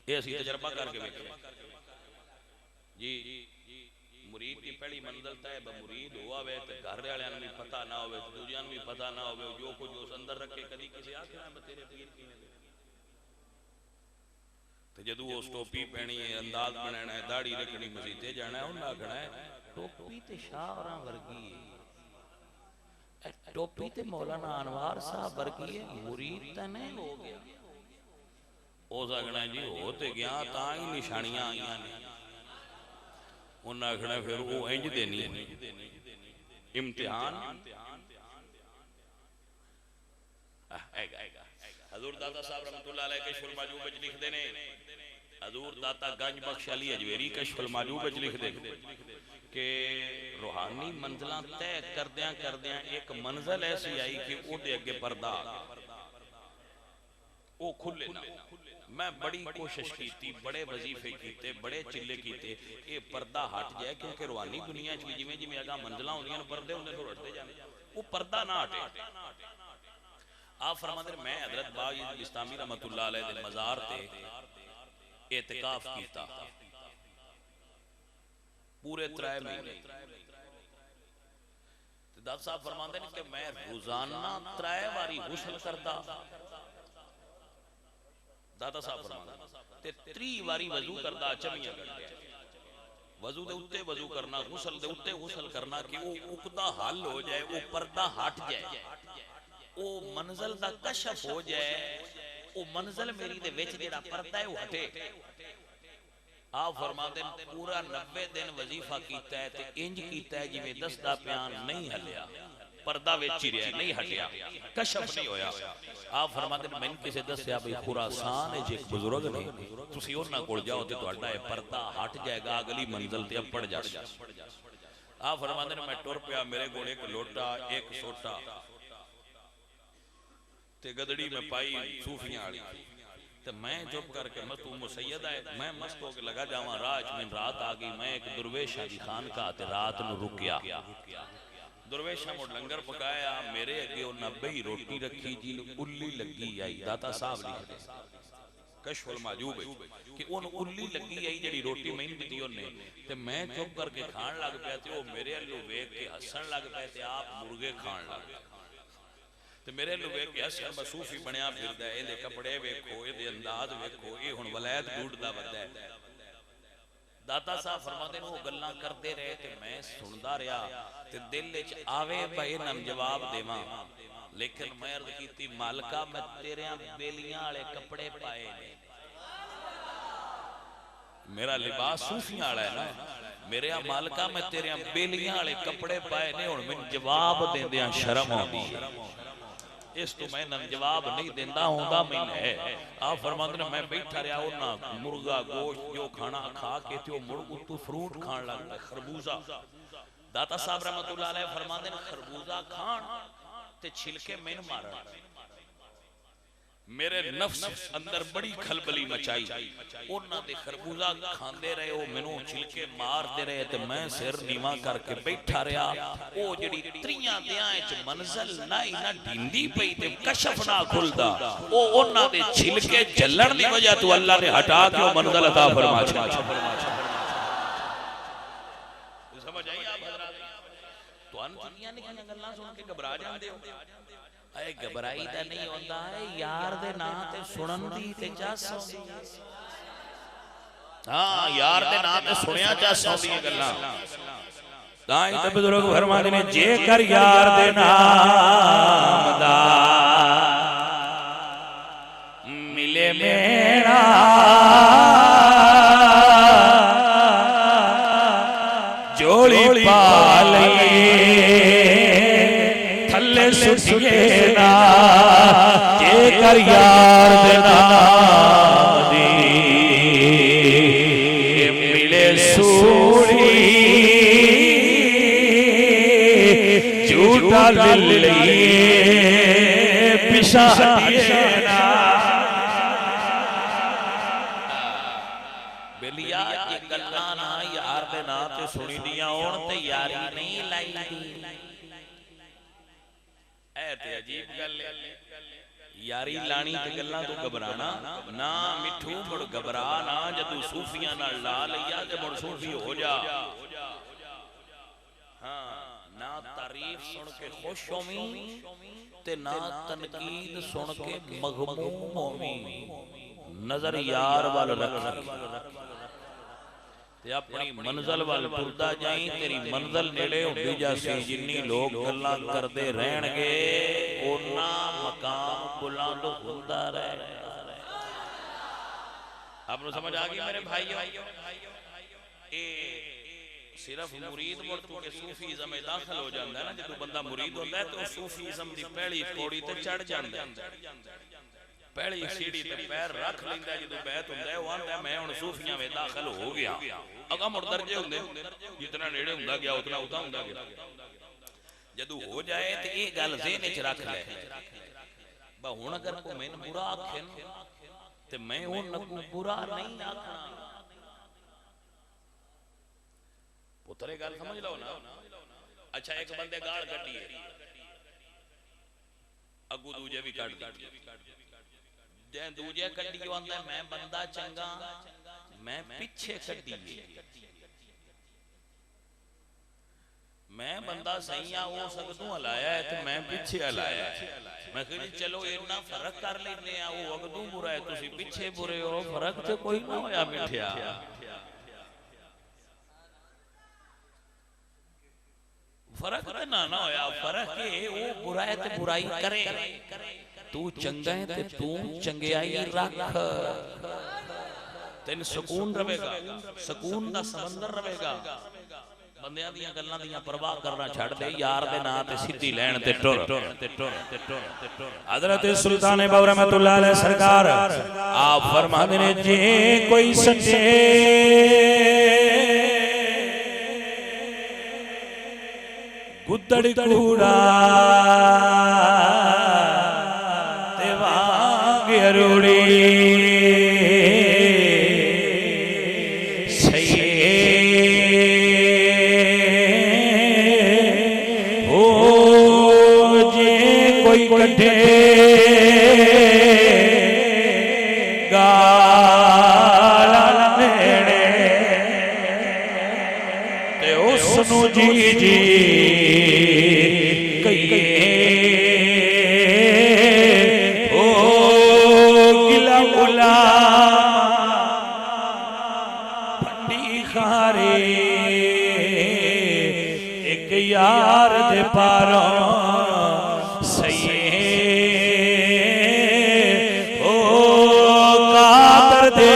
Speaker 1: ये असीं तजर्बा करके वेखिया जी। मुरीद की पहली मंजिल तय मुरीद हुआ वे ते घर वालियां नूं भी पता ना होवे दूजियां नूं भी पता ना होवे जो कुछ उस अंदर रखे कदी किसी आखिया तेरे पीर किवें दे ते जदों उस टोपी पहनी है अंदाज बनाना है दाढ़ी रखनी मसीते जाना है उन्हें आखना है टोपी ते शाह होरां वर्गी है टोपी ते मौलाना अनवार साहब वर्गी है मुरीद तां नहीं हो गया हो सकना जी हो ते गया तां ही निशानियां आईयां ने उन्हें आखना फिर वो इंज देनी इम्तिहान हजूर दाता साहब रहमतुल्लाह अलैह कशफुल माजूब विच लिखदे ने हजूर दाता गंज बख्श अली अजमेरी कशफुल माजूब विच लिखदे कि रूहानी मंजिलां तय करदियां करदियां एक मंजिल ऐसी आई कि ओदे अगे पर्दा वो खुले ना। मैं बड़ी कोशिश की बड़े वजीफे किए बड़े चिल्ले किए ये पर्दा हट जाए क्योंकि रूहानी दुनिया च जिमें जिमें अगा मंजिलां होंदियां पर्दे होंदे तो हटते जाने वो पर्दा ना हटे। आप फरमाते मैं हजरत बाज़ इस्लामी रहमतुल्लाह अलैह दे मज़ार ते एतिकाफ कीता पूरे 3 महीने। दाता साहब फरमाते हैं कि मैं रोजाना 3 बारी गुस्ल करता दाता साहब फरमाते ते 3 बारी वजू करदा चमियां करदे वजू दे उत्ते वजू करना गुस्ल दे उत्ते गुस्ल करना कि वो उकदा हल हो जाए वो पर्दा हट जाए वो मंजिल दा कशफ हो जाए वो मंजिल मेरी दे विच जेड़ा पर्दा है वो हटे। आप फरमाते पूरा 90 दिन वजीफा कीता है ते इंज कीता है जिवें दसदा प्यान नहीं हलिया पर्दा विच ही रहा नहीं हटिया कशफ नहीं होया। आप फरमाते मैंने किसी दस्या भाई खुरासान है एक बुजुर्ग ने तुसी उन्हां कोल जाओ ते तुहाडा ये पर्दा हट जाएगा अगली मंजिल ते पड़ जाएगा। आप फरमाते मैं टुर पिया मेरे कोल एक लोटा एक सोटा ते गदड़ी में पाई सूफियां वाली ते मैं चुप करके मस्तू मुसैयद है मैं मस्त होके लगा जावा रात में रात आ गई मैं एक दुर्वेशा दी खानका ते रात नु रुकिया दुर्वेशा मुड़ लंगर पकाया मेरे अगे 90 ही रोटी रखी जी उल्ली लगी आई। दाता साहब लिखदे कशफुल माजूब कि उन उल्ली लगी आई जेड़ी रोटी मैनूं दित्ती ओने ते मैं चुप करके खाण लग पिया ते ओ मेरे अल्लू वेख के हसन लग पए ते आप मुर्गे खाण लग पए ते मेरे अल्लू वेख के हसन सूफी बनया फिरदा है इहदे कपड़े वेखो इहदे अंदाज वेखो ये हुण वलैत ढूंढदा वदा है। दाता साहब फरमाते वो गल्लां करते रहे ते मैं सुनदा रहा ते दिल विच आवे भाई इन्हां नूं जवाब देवां लेकिन मैं अर्ज कीती मालका मैं तेरे बेलियां वाले कपड़े पाए ने मेरा लिबास सूफियां वाला है ना मेरे मालका मैं तेरे बेलियां वाले कपड़े पाए ने हुण मैनूं जवाब देंदियां शर्म आउंदी है इस तो मैं जवाब नहीं देंदा होंदा मैंने है। आप फरमाते ने मैं बैठा रहा उन्ना मुर्गा गोश्त जो खाना खा के ते मुड़ उत्तू फ्रूट खान लग पे खरबूजा। दाता साहब रहमतुल्लाह अलैह फरमाते ने खरबूजा खान ते छिलके मैनूं मारन मेरे नफ्स अंदर बड़ी खलबली मचाई उन्हां दे खरबूजा खांदे रहे ओ मैनूं छिलके मारदे रहे ते मैं सिर नीवा करके बैठा रहा ओ जेड़ी त्रियां दियां च मंजिल नाई ना ढिंदी पई ते कशफ ना खुलदा ओ उन्हां दे छिलके जलण दी वजह तो अल्लाह ने हटा के ओ मंजिल अता फरमा छड़ी। समझ आई आप हजरात तुहानूं दुनिया ने कियां गल्लां सुन के घबरा जांदे हो ऐ घबराई दा नहीं होंदा है यार दे नां ते सुनन दी ते चास हां यार दे नां ते सुनिया चास होंदी है गल्लां ताई ते बुजुर्ग फरमाते ने जेकर यार दे नाम दा मिले मेरा जोड़ी
Speaker 2: सुठिए ना जेकर यार दे नाम दी मिले सूड़ी झूठा ले लिए पिछा हटिए ना
Speaker 1: बेलिया ये गल्लां ना यार दे नां ते सुनी दियां होण ते यारी नहीं लाई ऐ ते अजीब गल है यारी लानी ते गल्लां तो घबराना ना मिठू मुड़ घबरा ना जदू सूफियां नाल ला लिया ते मुड़ सूफी हो जा हां ना तारीफ सुन के खुश होवी ते ना तनकीद सुन के मगमूम होवी नजर यार वाल रख ते अपनी मंजिल वाल टुरदा जाई तेरी मंजिल नेड़े हुंदी जासी जिन्नी लोग गल्लां करदे रहणगे ओना मकाम बुलंद हुंदा रहेगा आपनु समझ आ गई मेरे भाइयों ए सिर्फ मुरीद मुड़ के सूफीज़म में दाखिल हो जांदा है ना जदों बंदा मुरीद होंदा है तो सूफीज़म दी पहली पौड़ी ते चढ़ जांदा है पहली सीढ़ी ते पैर रख लेंदा जदों बैत हुंदा है वो आंदा मैं हुण सूफियां में दाखिल हो गया अगा मुड़ दर्जे हुंदे जितना नेड़े हुंदा गया उतना उदा हुंदा गया जदों हो जाए ते ये गल ज़हन विच रख ले बा हुण अगर कोई मैनूं बुरा आखे ते मैं उन्हां को बुरा नहीं आखना पुत्रे गल समझ लो ना अच्छा एक बंदे गाल कड्डी है अगू दूजे भी कट दी जे दूजे कड्डी आंदा मैं बंदा चंगा मैं पीछे कड्डी मैं बंदा सही आ वो सकदू हलाया है तो मैं पीछे हलाया है मैं कही चलो इतना फर्क कर लेने आ वो अगदू बुरा है तुसी पीछे बुरे हो फर्क तो कोई ना होया मिठिया फर्क ना ना होया फर्क है वो बुरा है तो बुराई करे तू चंगा है तो तू चंगियाई रख तेन सुकून रहेगा सुकून दा समंदर रहेगा बंदियां दियां गल्लां दियां परवाह करना छड़ दे यार दे नां ते सीधी लैन ते टुर
Speaker 2: हजरत सुल्तान बाबू रहमतुल्लाह अलैह सरकार आप फरमाते ने जे कोई सच्चे गुद्दड़ कूड़ा ते वांग अरूड़ी सही हो जे कोई कटे गाला नेड़े ते उसनु जी जी यार दे पारों सही ओ कादर दे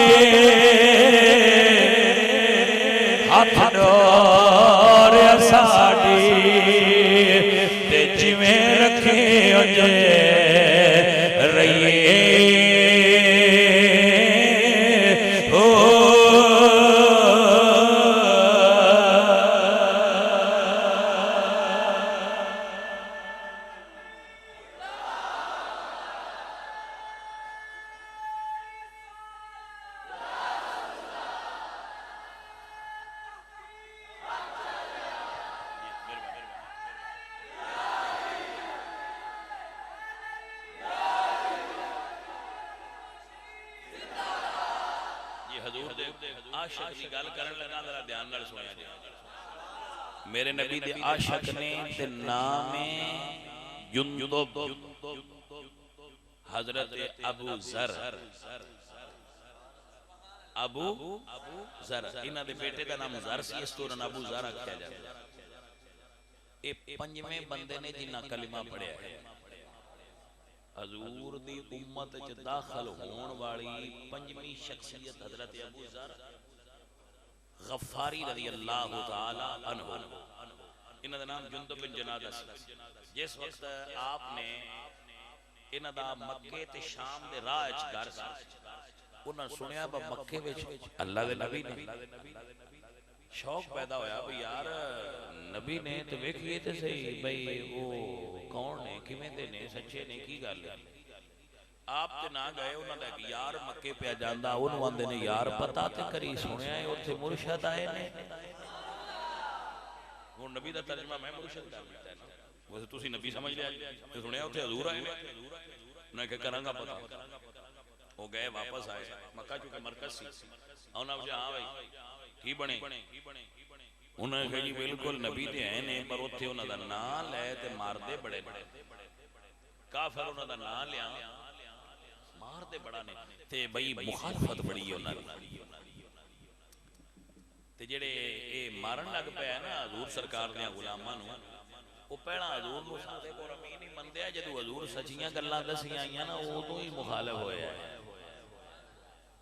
Speaker 2: हाथ डोर साड़ी ते जिवें रखे जे रहिए मेरे नबी दे आशिक ने ते नाम जुंदुब हजरत अबू जर इन्हां दे बेटे दा नाम जर सी इस तों अबू जर आख्या जांदा ए पंजवें बंदे ने जिन्हां कलिमा पढ़िया है हजूर दी उम्मत च दाखिल होण वाली पंजवीं शख्सियत हजरत अबू जर गफ्फारी रज़ी अल्लाह तआला अन्हु इन्हां दा नाम जुंदब बिन जनादा सी। जिस वक्त आपने इन्हां दा मक्के ते शाम दे राह च घर सी, उन्हां सुनिया ब मक्के विच अल्लाह दे नबी ने, शौक पैदा होया भी यार नबी ने तो वेखिए तो सही भाई वो कौन ने, किवें दे ने, सच्चे ने, की गल है। आप ते ना गए, उन्होंने एक यार मक्के पे जांदा, उन्होंने आंदे ने यार पता ते करी, सुनिया है उत्थे मुर्शद आए ने। वो नबी दा तर्जमा मैं मुर्शद कर दिता है ना, वैसे तुसी नबी समझ लिया ते सुनिया उत्थे हजूर आए ने। मैं क्या करांगा पता। वो गए वापस आए, मक्का चूंकि मरकज सी, उन्होंने पूछा हाँ भाई की बने, उन्होंने कहा जी बिल्कुल नबी ते आए ने पर उत्थे उन्हां दा नाम लै ते मारदे बड़े बड़े, काफिर उन्हां दा नाम लिया मारदे बड़ा ने ते बई मुखालफत बड़ी है उन्हां दी। ते जेड़े ए मारन लग पिया ना हजूर सरकार दे गुलामां नूं, वो पहला हजूर नूं सादे कोल अमीन नहीं मनदे, जदों हजूर सच्चियां गल्लां दसियां आईयां ना उदों ही मुखालिफ होया है।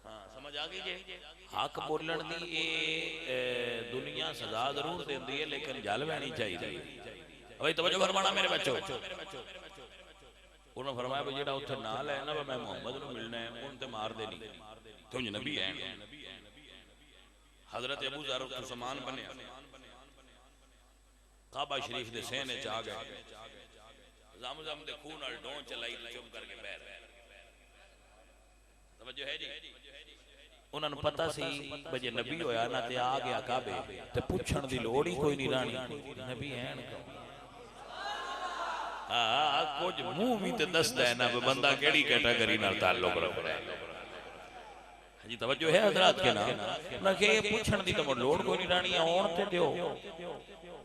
Speaker 2: हाँ समझ आ गई जे, हक बोलण दी ए दुनिया सजा जरूर देंदी है लेकिन जल वैनी चाहिए। भाई तवज्जो फरमाना मेरे बच्चों। उन्होंने फरमाया भाई जेड़ा उत्थे ना लै ना मैं मुहम्मद नूं मिलना है, उन ते मार दे नहीं क्यों जी नबी है। हजरत अबू ज़र उस्मान बने काबा शरीफ दे सहने च आ गए, ज़मज़म दे खून नाल डों चलाई चुप करके बैठ गए। तवज्जो है जी। उन्होंने पता सी बजे नबी होया ना ते आ गया काबे ते पुछण दी लोड़ ही कोई नहीं रानी नबी है ना। हाँ कुछ मुंह भी तो दसदा है ना बंदा केड़ी कैटेगरी नाल ताल्लुक रखदा है। जी तवज्जो है हजरात के नाम ना के पूछण दी तो लोड़ कोई नहीं रानी आउण ते दियो।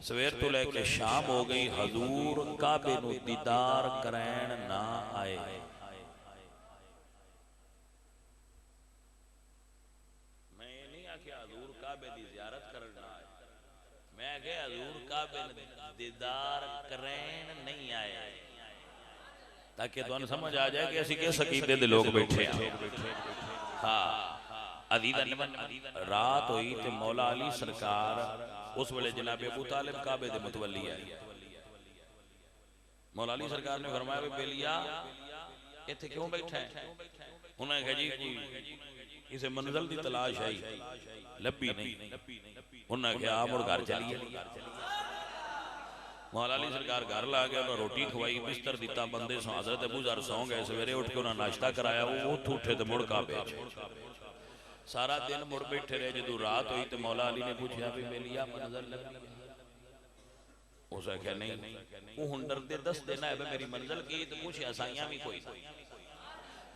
Speaker 2: सवेर तो लेके शाम हो गई, हजूर काबे नूं दीदार करैण ना आए। मैं नहीं आख्या हजूर काबे दी ज़ियारत करन ना आए, मैं आख्या हजूर काबे दीदार करैण नहीं आए, ताकि तुहानूं समझ आ जाए कि असीं किस अकीदे दे लोग बैठे हैं। हाँ रात हुई तो मौला अली सरकार उस वेले जनाबे अबू तालिब काबे दे मुतवली आए। मौला अली सरकार ने फरमाया बेलिया इत्थे क्यों बैठा है। उन्होंने कहा जी किसी मंजिल की तलाश आई लभी नहीं, उन्होंने कहा आप मुड़ घर चलिए। मौला अली सरकार घर ला गए, उन्होंने रोटी खवाई, बिस्तर दिता, बंदे सौ हजरत अबू ज़र सौ गए। सवेरे उठ के उन्होंने नाश्ता कराया, वो उठ उठे तो मुड़ काबे सारा दिन मुड़ बैठे रहे। जो रात हुई तो मौला अली ने पूछा भी बेलिया मंजिल लगी, उस आख्या नहीं वो हुण डरदे दस देना है मेरी मंजिल की, तो पूछया साइयां भी कोई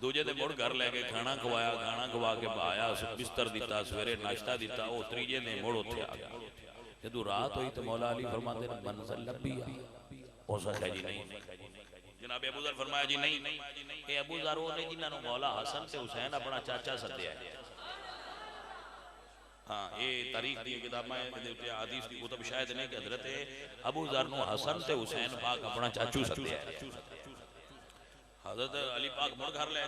Speaker 2: दूजे दे मुड़ घर लैके खाना खवाया, खाना खवा के बहाया, बिस्तर दिता, सवेरे नाश्ता दिता, वो त्रीजे ने मुड़ उत्थे आ गया। जो रात हुई तो मौला अली फरमाते ने मंजिल लभी आ, उस आख्या जी नहीं। जनाब अबू ज़र फरमाया जी नहीं ये अबू ज़र वो ने जिन्हां नूं मौला हसन ते हुसैन अपना चाचा सद्दिया है। हाँ ये तारीख दी किताबां दे उत्ते हदीस दी कुतब शायद ने कि हजरत अबू ज़र नूं हसन ते हुसैन पाक अपना चाचू सद्दिया है। हजरत अली पाक मुड़ घर ले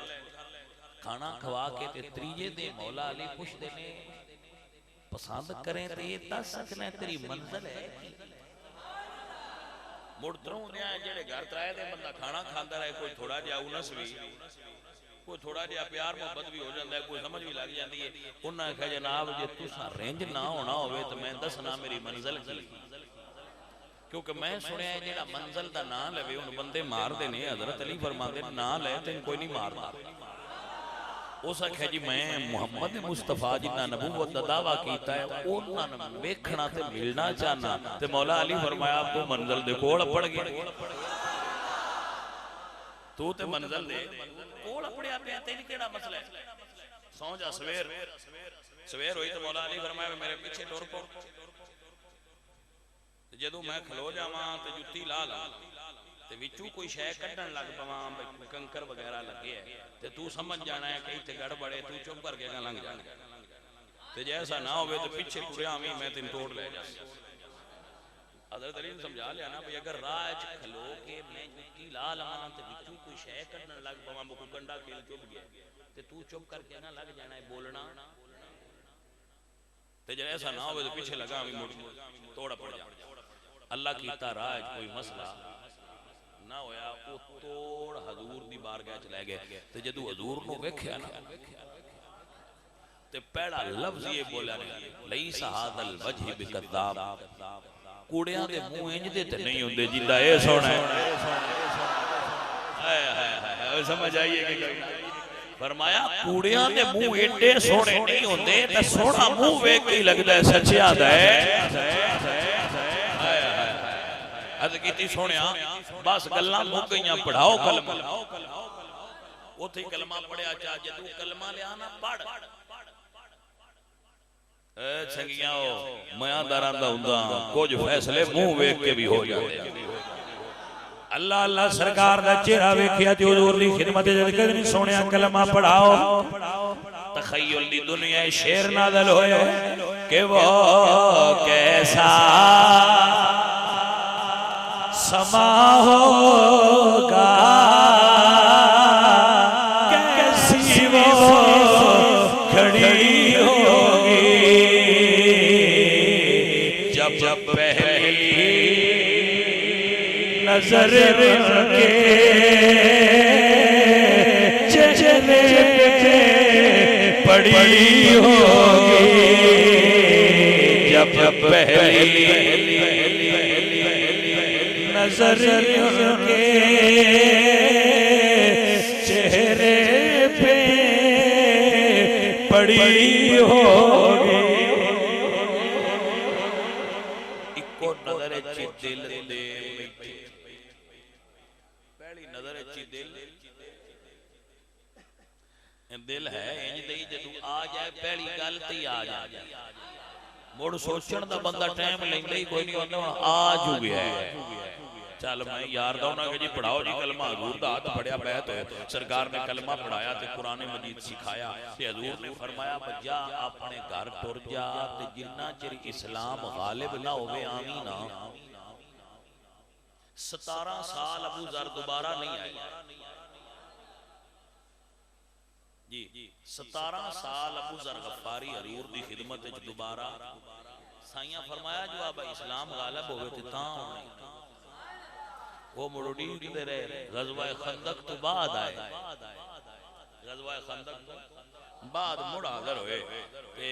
Speaker 2: खाना खवा के ते त्रीजे दे मौला अली पुछदे ने पसंद करें तो ये दस सकना तेरी मंजिल है। मुड़ तरह जेड़े घर तराए दे बंदा खाना खांदा रहे, कोई थोड़ा जिहा उनस भी, कोई थोड़ा जिहा प्यार मोहब्बत भी हो जाता है, कोई समझ भी लग जाती है। उन्हें आख्या जनाब जे तुसां रेंज ना होना होवे तो मैं दसना मेरी मंजिल की, क्योंकि मैं सुनिया जेड़ा मंजिल दा नाम लवे उन बंदे मारदे ने। हजरत अली फरमांदे ने ना ले तेन कोई नहीं मारदा। उस आख्या जी मैं मुहम्मद मुस्तफा जिन्ना नबूवत दा दावा कीता है उन्हां नूं वेखना ते मिलना चाहना। ते मौला अली फरमाया तू मंजिल दे कोल पड़ गया, तू ते मंजिल दे कोल पड़िया पिया, तेन केड़ा मसला है। सौ जा सवेर हुई तो मौला अली फरमाया मेरे पीछे टुर पो। जदों मैं खलो जावां ते जुत्ती ला ला ते विचू कोई शय कड्ढण लग पवां, कंकर वगैरह लगे है ते तू समझ जाना है कि इत्थे गड़बड़ है, तू चुप करके लंघ जाना। ते जैसा ना होवे तो पीछे टुरिया आवीं मैं तेन तोड़ ले जा। हजरत अली ने समझा लिया ना भाई अगर राह च खलो के मैं जुत्ती ला लवां ते विचू कोई शय कड्ढण लग पवां, कोई कंडा खेल चुप गया ते तू चुप करके ना लग जाना है बोलना। ते जब ऐसा ना होवे तो पीछे लगा आवीं मुड़ तोड़ पड़ जा। अल्लाह कीता राह कोई मसला ना होया, वो तोड़ हजूर दी बारगाह च लै गए। ते जदों हजूर नूं वेख्या ना ते पहला लफ्ज ये बोला ने, लईसा हादल वजह बिकद्दाब, कूड़ियां दे मुंह इंज दे ते नहीं हुंदे जिंदा ए सोना है। हाय हाय हाय, समझ आइए कि फरमाया कूड़ियां दे मुंह एडे सोने नहीं हुंदे ते सोना मुंह वेख के लगदा है सच्चियां दा है। अद कीती सोनिया बस गल्लां मुक गईयां, पढ़ाओ कलमा। उथे कलमा पढ़िया, चा जदू कलमा लिया ना पढ़ छंगिया मैं दरांदा हुंदा कुछ फैसले मुंह वेख के भी हो जाते।
Speaker 3: अल्लाह अल्लाह सरकार दा चेहरा वेखिया ते हुजूर दी खिदमत च कदे सोनिया कलमा पढ़ाओ।
Speaker 2: तखय्युल दी दुनिया शेर नाज़िल होए कि वो कैसा
Speaker 3: समा होगा, कैसी वो खड़ी होगी,
Speaker 2: जब जब पहली
Speaker 3: नजर के चेहरे पे पड़ी होगी,
Speaker 2: जब जब पहली
Speaker 3: नजर के चेहरे पे पड़ी होगी।
Speaker 2: इको नजर ची दिल दे, पहली नजर ची दिल है इंज दे जदू आ जाए पहली गल ते आ जाए। मुड़ सोचण दा बंदा टाइम लैंदा ही कोई नहीं, होंदा आ जू गया है। चल मैं यार दौना कि जी पढ़ाओ जी कलमा, हजूर दा हाथ फड़िया बैत है, सरकार ने कलमा पढ़ाया ते कुरान मजीद सिखाया ते हजूर ने फरमाया बजा अपने घर टुर जा ते जिन्ना चिर इस्लाम गालिब ना होवे आमी ना। 17 साल अबू जर दोबारा नहीं आए जी, 17 साल अबू जर गफारी हजूर दी खिदमत विच दोबारा। साइयां फरमाया जो अब इस्लाम गालिब होवे ते तां होणे, वो मुड़ी दे रहे गज़वाए खंदक तो बाद आए, गज़वाए खंदक तो बाद मुड़ हाज़र होए ते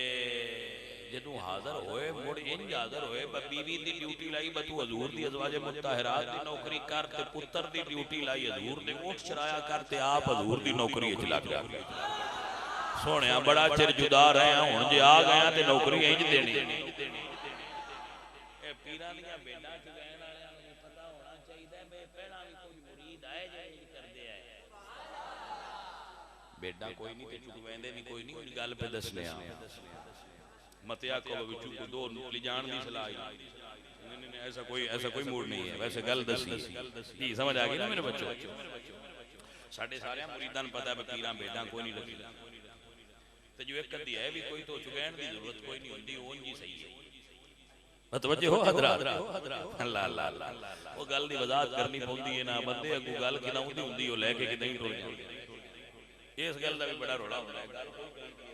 Speaker 2: जदू हाज़र होए मुड़ इंज हाज़र होए बीवी दी ड्यूटी लाई बतू हजूर दी अज़वाजे मुत्तहरात दी नौकरी कर ते पुत्र दी ड्यूटी लाई हजूर दे ऊंट चराया कर ते आप हजूर दी नौकरी विच लग गया। सोहणिया बड़ा चिर जुदा रहे हुण जे आ गया ते नौकरी इंज देनी। ए पीरां दी बेडां च रहण वालियां नूं पता होना चाहिए बे पहला भी कोई मुरीद आए जे करदे आए बेडां कोई नहीं ते चुकवेंदे नहीं कोई नहीं, कोई गल पे दसने आ मतिया को विचू को दो निकली जान दी सलाह नहीं, ऐसा कोई मूड नहीं है। वैसे गल दसी जी समझ आ गई ना मेरे बच्चों। साडे सारे मुरीदां नूं पता है पीरां बेडां कोई नहीं लगी ते जो एक अद्धी है भी कोई तो चुकैण दी जरूरत कोई नहीं हुंदी, ओंज ही सही है। मतवज्जे हो हजरात, अल्लाह अल्लाह अल्लाह वो गल दी वजाहत करनी पौंदी है ना, बंदे अगू गल किदां उंदी हुंदी ओ लेके कि नहीं टुर जांदे। इस गल दा भी बड़ा रोड़ा हुंदा है, गल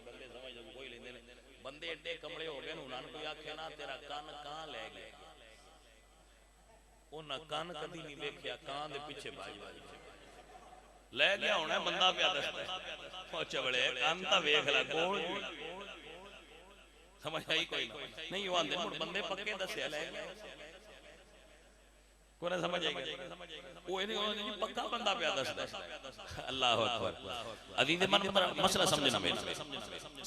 Speaker 2: बंदे समझ कोई लेंदे ने, बंदे एडे कमले हो गए उन्हां नूं कोई आखे ना तेरा कान कां ले गया, उन्हां कान कदी नहीं वेखिया, कान दे पीछे बाज ले गया होना बंदा पिया दसदा ओ चवले कान ता वेख ला कोल समझ आई कोई नहीं। वो आंदे मुड़ बंदे पक्के दसया ले गया कोई ना समझ आएगा, वो इन्हें पक्का बंदा पिया दसदा। अल्लाह अकबर अजीज मन मसला समझना मेरा।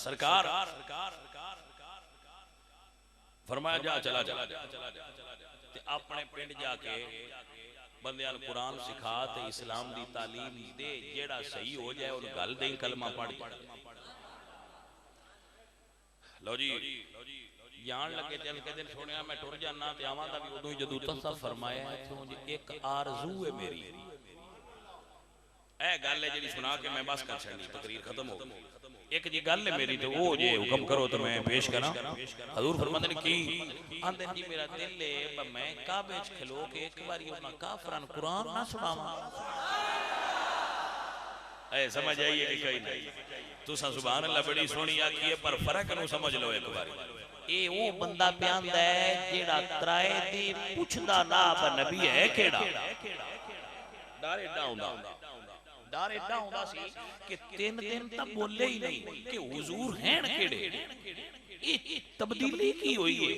Speaker 2: सरकार फरमाया जा चला जा ते अपने पिंड जाके बंदियां नूं कुरान सिखा ते इस्लाम दी तालीम दे, जेड़ा सही हो जाए उन गल दे कलमा पढ़। लो जी जान लगे चल के दिन सुनिया मैं टुर जाना ते आवां दा भी उदों ही जदों तसा फरमाया क्यों जी एक आरज़ू है मेरी, ए गल है जेड़ी सुना के मैं बस कर छड़ी तकरीर खत्म हो गई। एक जी गल है मेरी तो वो जे हुक्म करो तो मैं पेश करा। हजूर फरमाते ने की आंदे जी मेरा दिल है मैं काबे च खलो के एक बारी उन्हां काफरां नूं कुरान ना सुनावां। ए समझ आइए कि कहीं नहीं तुसा सुभान अल्लाह बड़ी सोहनी आखी है पर फर्क नूं समझ लो एक बारी। ये वो बंदा प्यांदा है जेड़ा तराए दी पुछदा ना पर नबी है केड़ा डर एडा हुंदा सी कि 3 दिन तक बोले ही नहीं कि हुजूर हैं केड़े तब्दीली की हुई है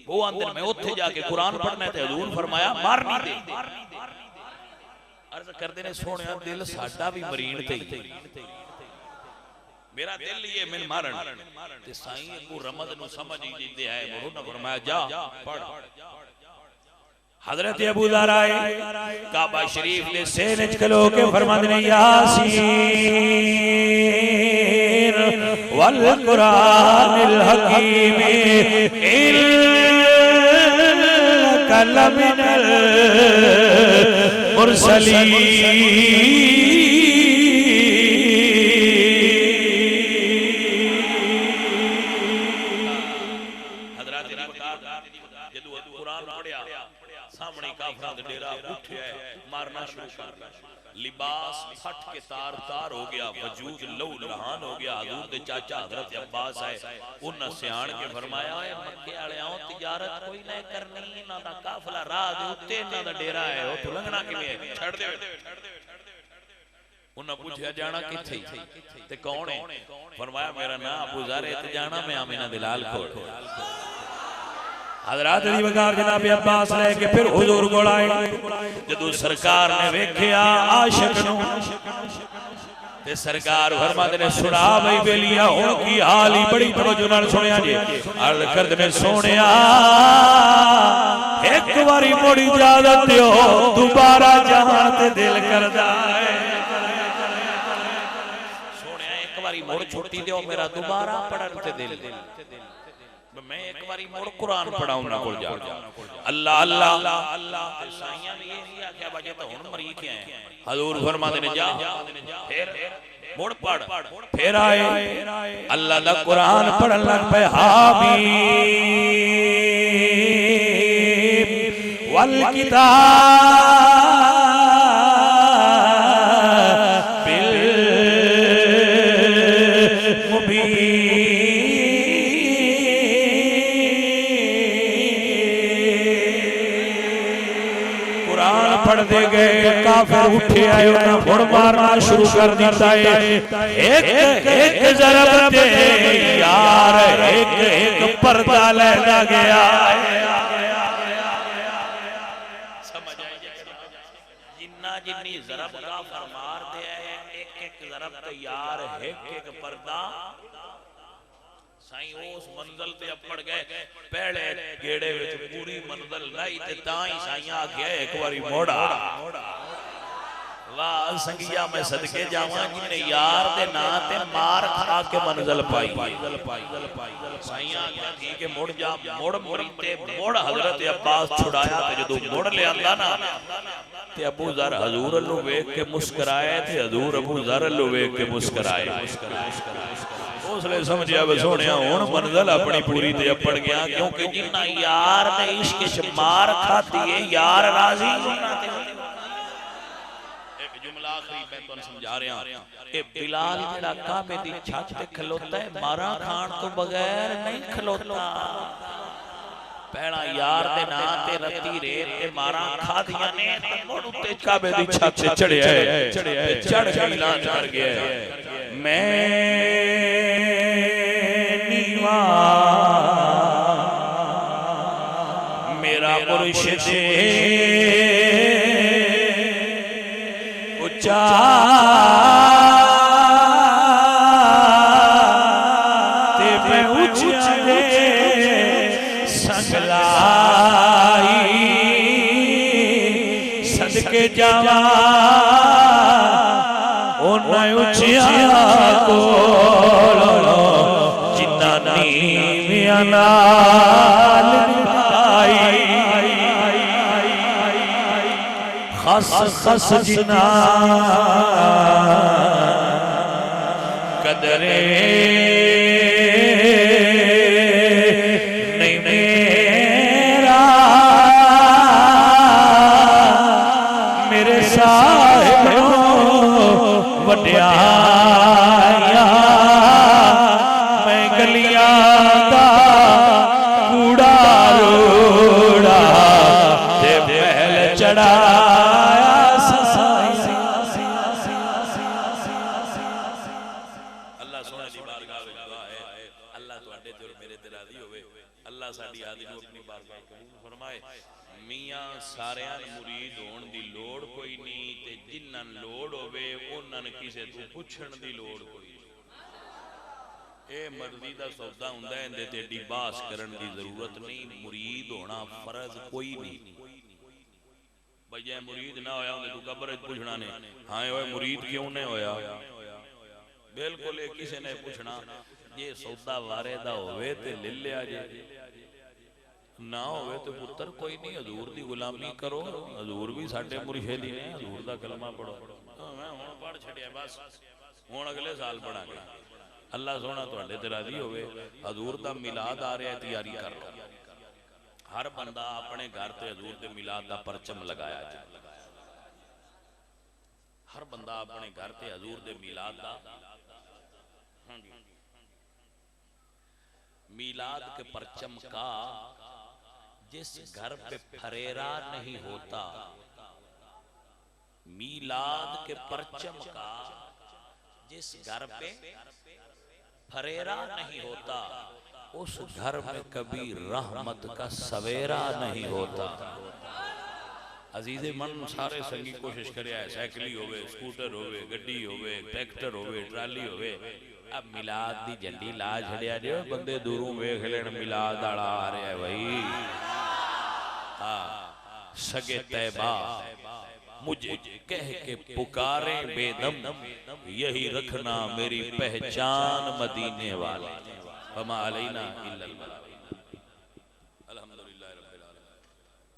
Speaker 2: वो अंदर मैं उठे जाके कुरान पढ़ना ते हुजूर फरमाया मार नहीं दे अर्ज करदे ने सोहणिया दिल साडा भी मरीन ते मेरा दिल ये मिल मारन ते साईं को रमज नु समझ ही जिंदे है मोहन ने फरमाया जा पढ़
Speaker 3: हजरत अबू ज़र आए काबा शरीफ ले सेन च खलो के फरमांदे ने यासीन वल कुरानिल हकीम इन्नका लमिनल मुरसलीन
Speaker 2: लिबास फट के तार तार हो गया वजूद लहू लहान हो गया हजूर दे चाचा हजरत अब्बास आए उन्हें सियाण के फरमाया है मक्के वालेओ तिजारत कोई नहीं करनी इन्हां दा काफला राह दे उत्ते इन्हां दा डेरा है ओ तू लंघना किवें छड़ दे उन्हें पूछया जाना किथे ते कौन है फरमाया मेरा नाम अबू ज़र है ते जाना मैं आमिना दिलाल कोल
Speaker 3: हजरत दी वकार जनाब अब्बास लेके फिर हुजूर कोल आए जदों सरकार ने वेखिया आशिक नु ते सरकार फरमाते ने सुना भाई बेलिया हुण की हाल ही बड़ी तवज्जो नाल सुनिया जी अर्ज करदे ने सोहणिया एक बारी मोड़ी इजाजत दियो दोबारा जान ते दिल करदा है
Speaker 2: सोहणिया एक बारी मोड़ छुट्टी दियो मेरा दोबारा पढ़न ते दिल मैं एक बारी मोड़ कुरान पढ़ाऊं ना कोल जा अल्लाह अल्लाह अल्लाह साईं ने ये नहीं आख्या बजे तो हुन मरी के आए
Speaker 3: हजूर फरमाते ने जा
Speaker 2: फिर मोड़ पढ़
Speaker 3: फिर आए अल्लाह दा कुरान पढ़न लग पे हामीम वल किताबिल मुबीन पढ़ दे गए काफिर उठे आए उन्हें मुड़ मारना शुरू कर दिता है एक एक ज़रब ते यार एक एक पर्दा लहरा गया
Speaker 2: समझ आई जिन्ना जिन्नी ज़रब काफिर मार दे एक एक ज़रब ते यार एक एक पर्दा साईं उस मंजिल ते अपड़ गए पहले गेड़े विच पूरी मंजिल नहीं ते ताई साईं आ गया एक बारी मोड़ा वाह संगिया मैं सदके जावां जिन्ने यार दे नां ते मार खा के मंजिल पाई साईं आ गया ठीक है मुड़ जा मुड़ मुड़ी ते मुड़ हजरत अब्बास छुड़ाया ते जदों मुड़ ले आंदा ना ते अबू ज़र हजूर अल्लू वेख के मुस्कुराए ते हजूर अबू ज़र अल्लू वेख के मुस्कुराए उसले समझिया वे सोहणिया हुण मंजिल अपनी पूरी ते अपड़ गया क्योंकि जिन्ना यार ने इश्क च मार खाती है यार राजी होना ते एक जुमला आखिरी मैं तुहानू समझा रहा कि बिलाल जेड़ा काबे दी छत ते खलोता है मारा खान तो बगैर नहीं खलोता पहला यार दे नां ते रत्ती रेत ते मारा खादियां ने ते मुड़ उत्ते काबे दी छत ते चढ़िया है चढ़ के ऐलान कर गया है
Speaker 3: मैं नीवा मेरा मुर्शिद उच्चा ते मैं उच्चा दे संगलाई सदके जावा उन्हें उचिया कोल जिन्ना नीवियां नाल निभाई खस खस जिन्ना कदरे नहीं मेरा मेरे साहिब वड्याया मैं गलियां दा
Speaker 2: अल्लाह साडी आदि नूं अपनी बारगाह कबूल फरमाए। मियां सारियां मुरीद होण दी लोड़ कोई नहीं ते जिन्हां लोड़ होवे उन्हां ने किसे तों पुछण दी लोड़ कोई। ये मर्जी का सौदा हुंदा है, इहदे ते एडी बहस करन दी जरूरत नहीं। मुरीद होना फर्ज कोई नहीं। भैया मुरीद ना होया उन्हें तू कब्र च पुछना ने हाँ ओए मुरीद क्यों नहीं होया, बिल्कुल किसी ने पूछना। जे सौदा वारे दा होवे ते ले लिया जे, ना होवे तो पुत्र कोई नहीं, हजूर दी गुलामी करो। हजूर भी साडे मुर्शिद ही ने, हजूर दा कलमा पढ़ो। मैं हुण पढ़ छड़िया बस, हुण अगले साल पढ़ांगे। अल्लाह सोहना तुहाडे ते राजी होवे। हजूर दा मिलाद आ रहा है, तैयारी कर लो। हर बंदा अपने घर ते हजूर दे मिलाद दा परचम लगाया जाए। हर बंदा अपने घर ते हजूर दे मिलाद दा मिलाद के परचम का जिस घर पे फरेरा नहीं होता, मिलाद के परचम का जिस घर पे फरेरा नहीं होता, उस घर में कभी रहमत का सवेरा नहीं होता। अजीजे मन सारे संगी कोशिश करे, साइकिली होवे, स्कूटर होवे, गड्डी होवे, ट्रैक्टर होवे, ट्राली होवे। अब मिलाद दी झंडी ला छड़िया जे, बंदे दूरों वेख लेन मिलाद वाला आ रहा है भाई। हाँ सगे तैबा मुझे कह के पुकारे बेदम, यही रखना मेरी पहचान मदीने वाले। फमा अलैना इल्लल बलाग।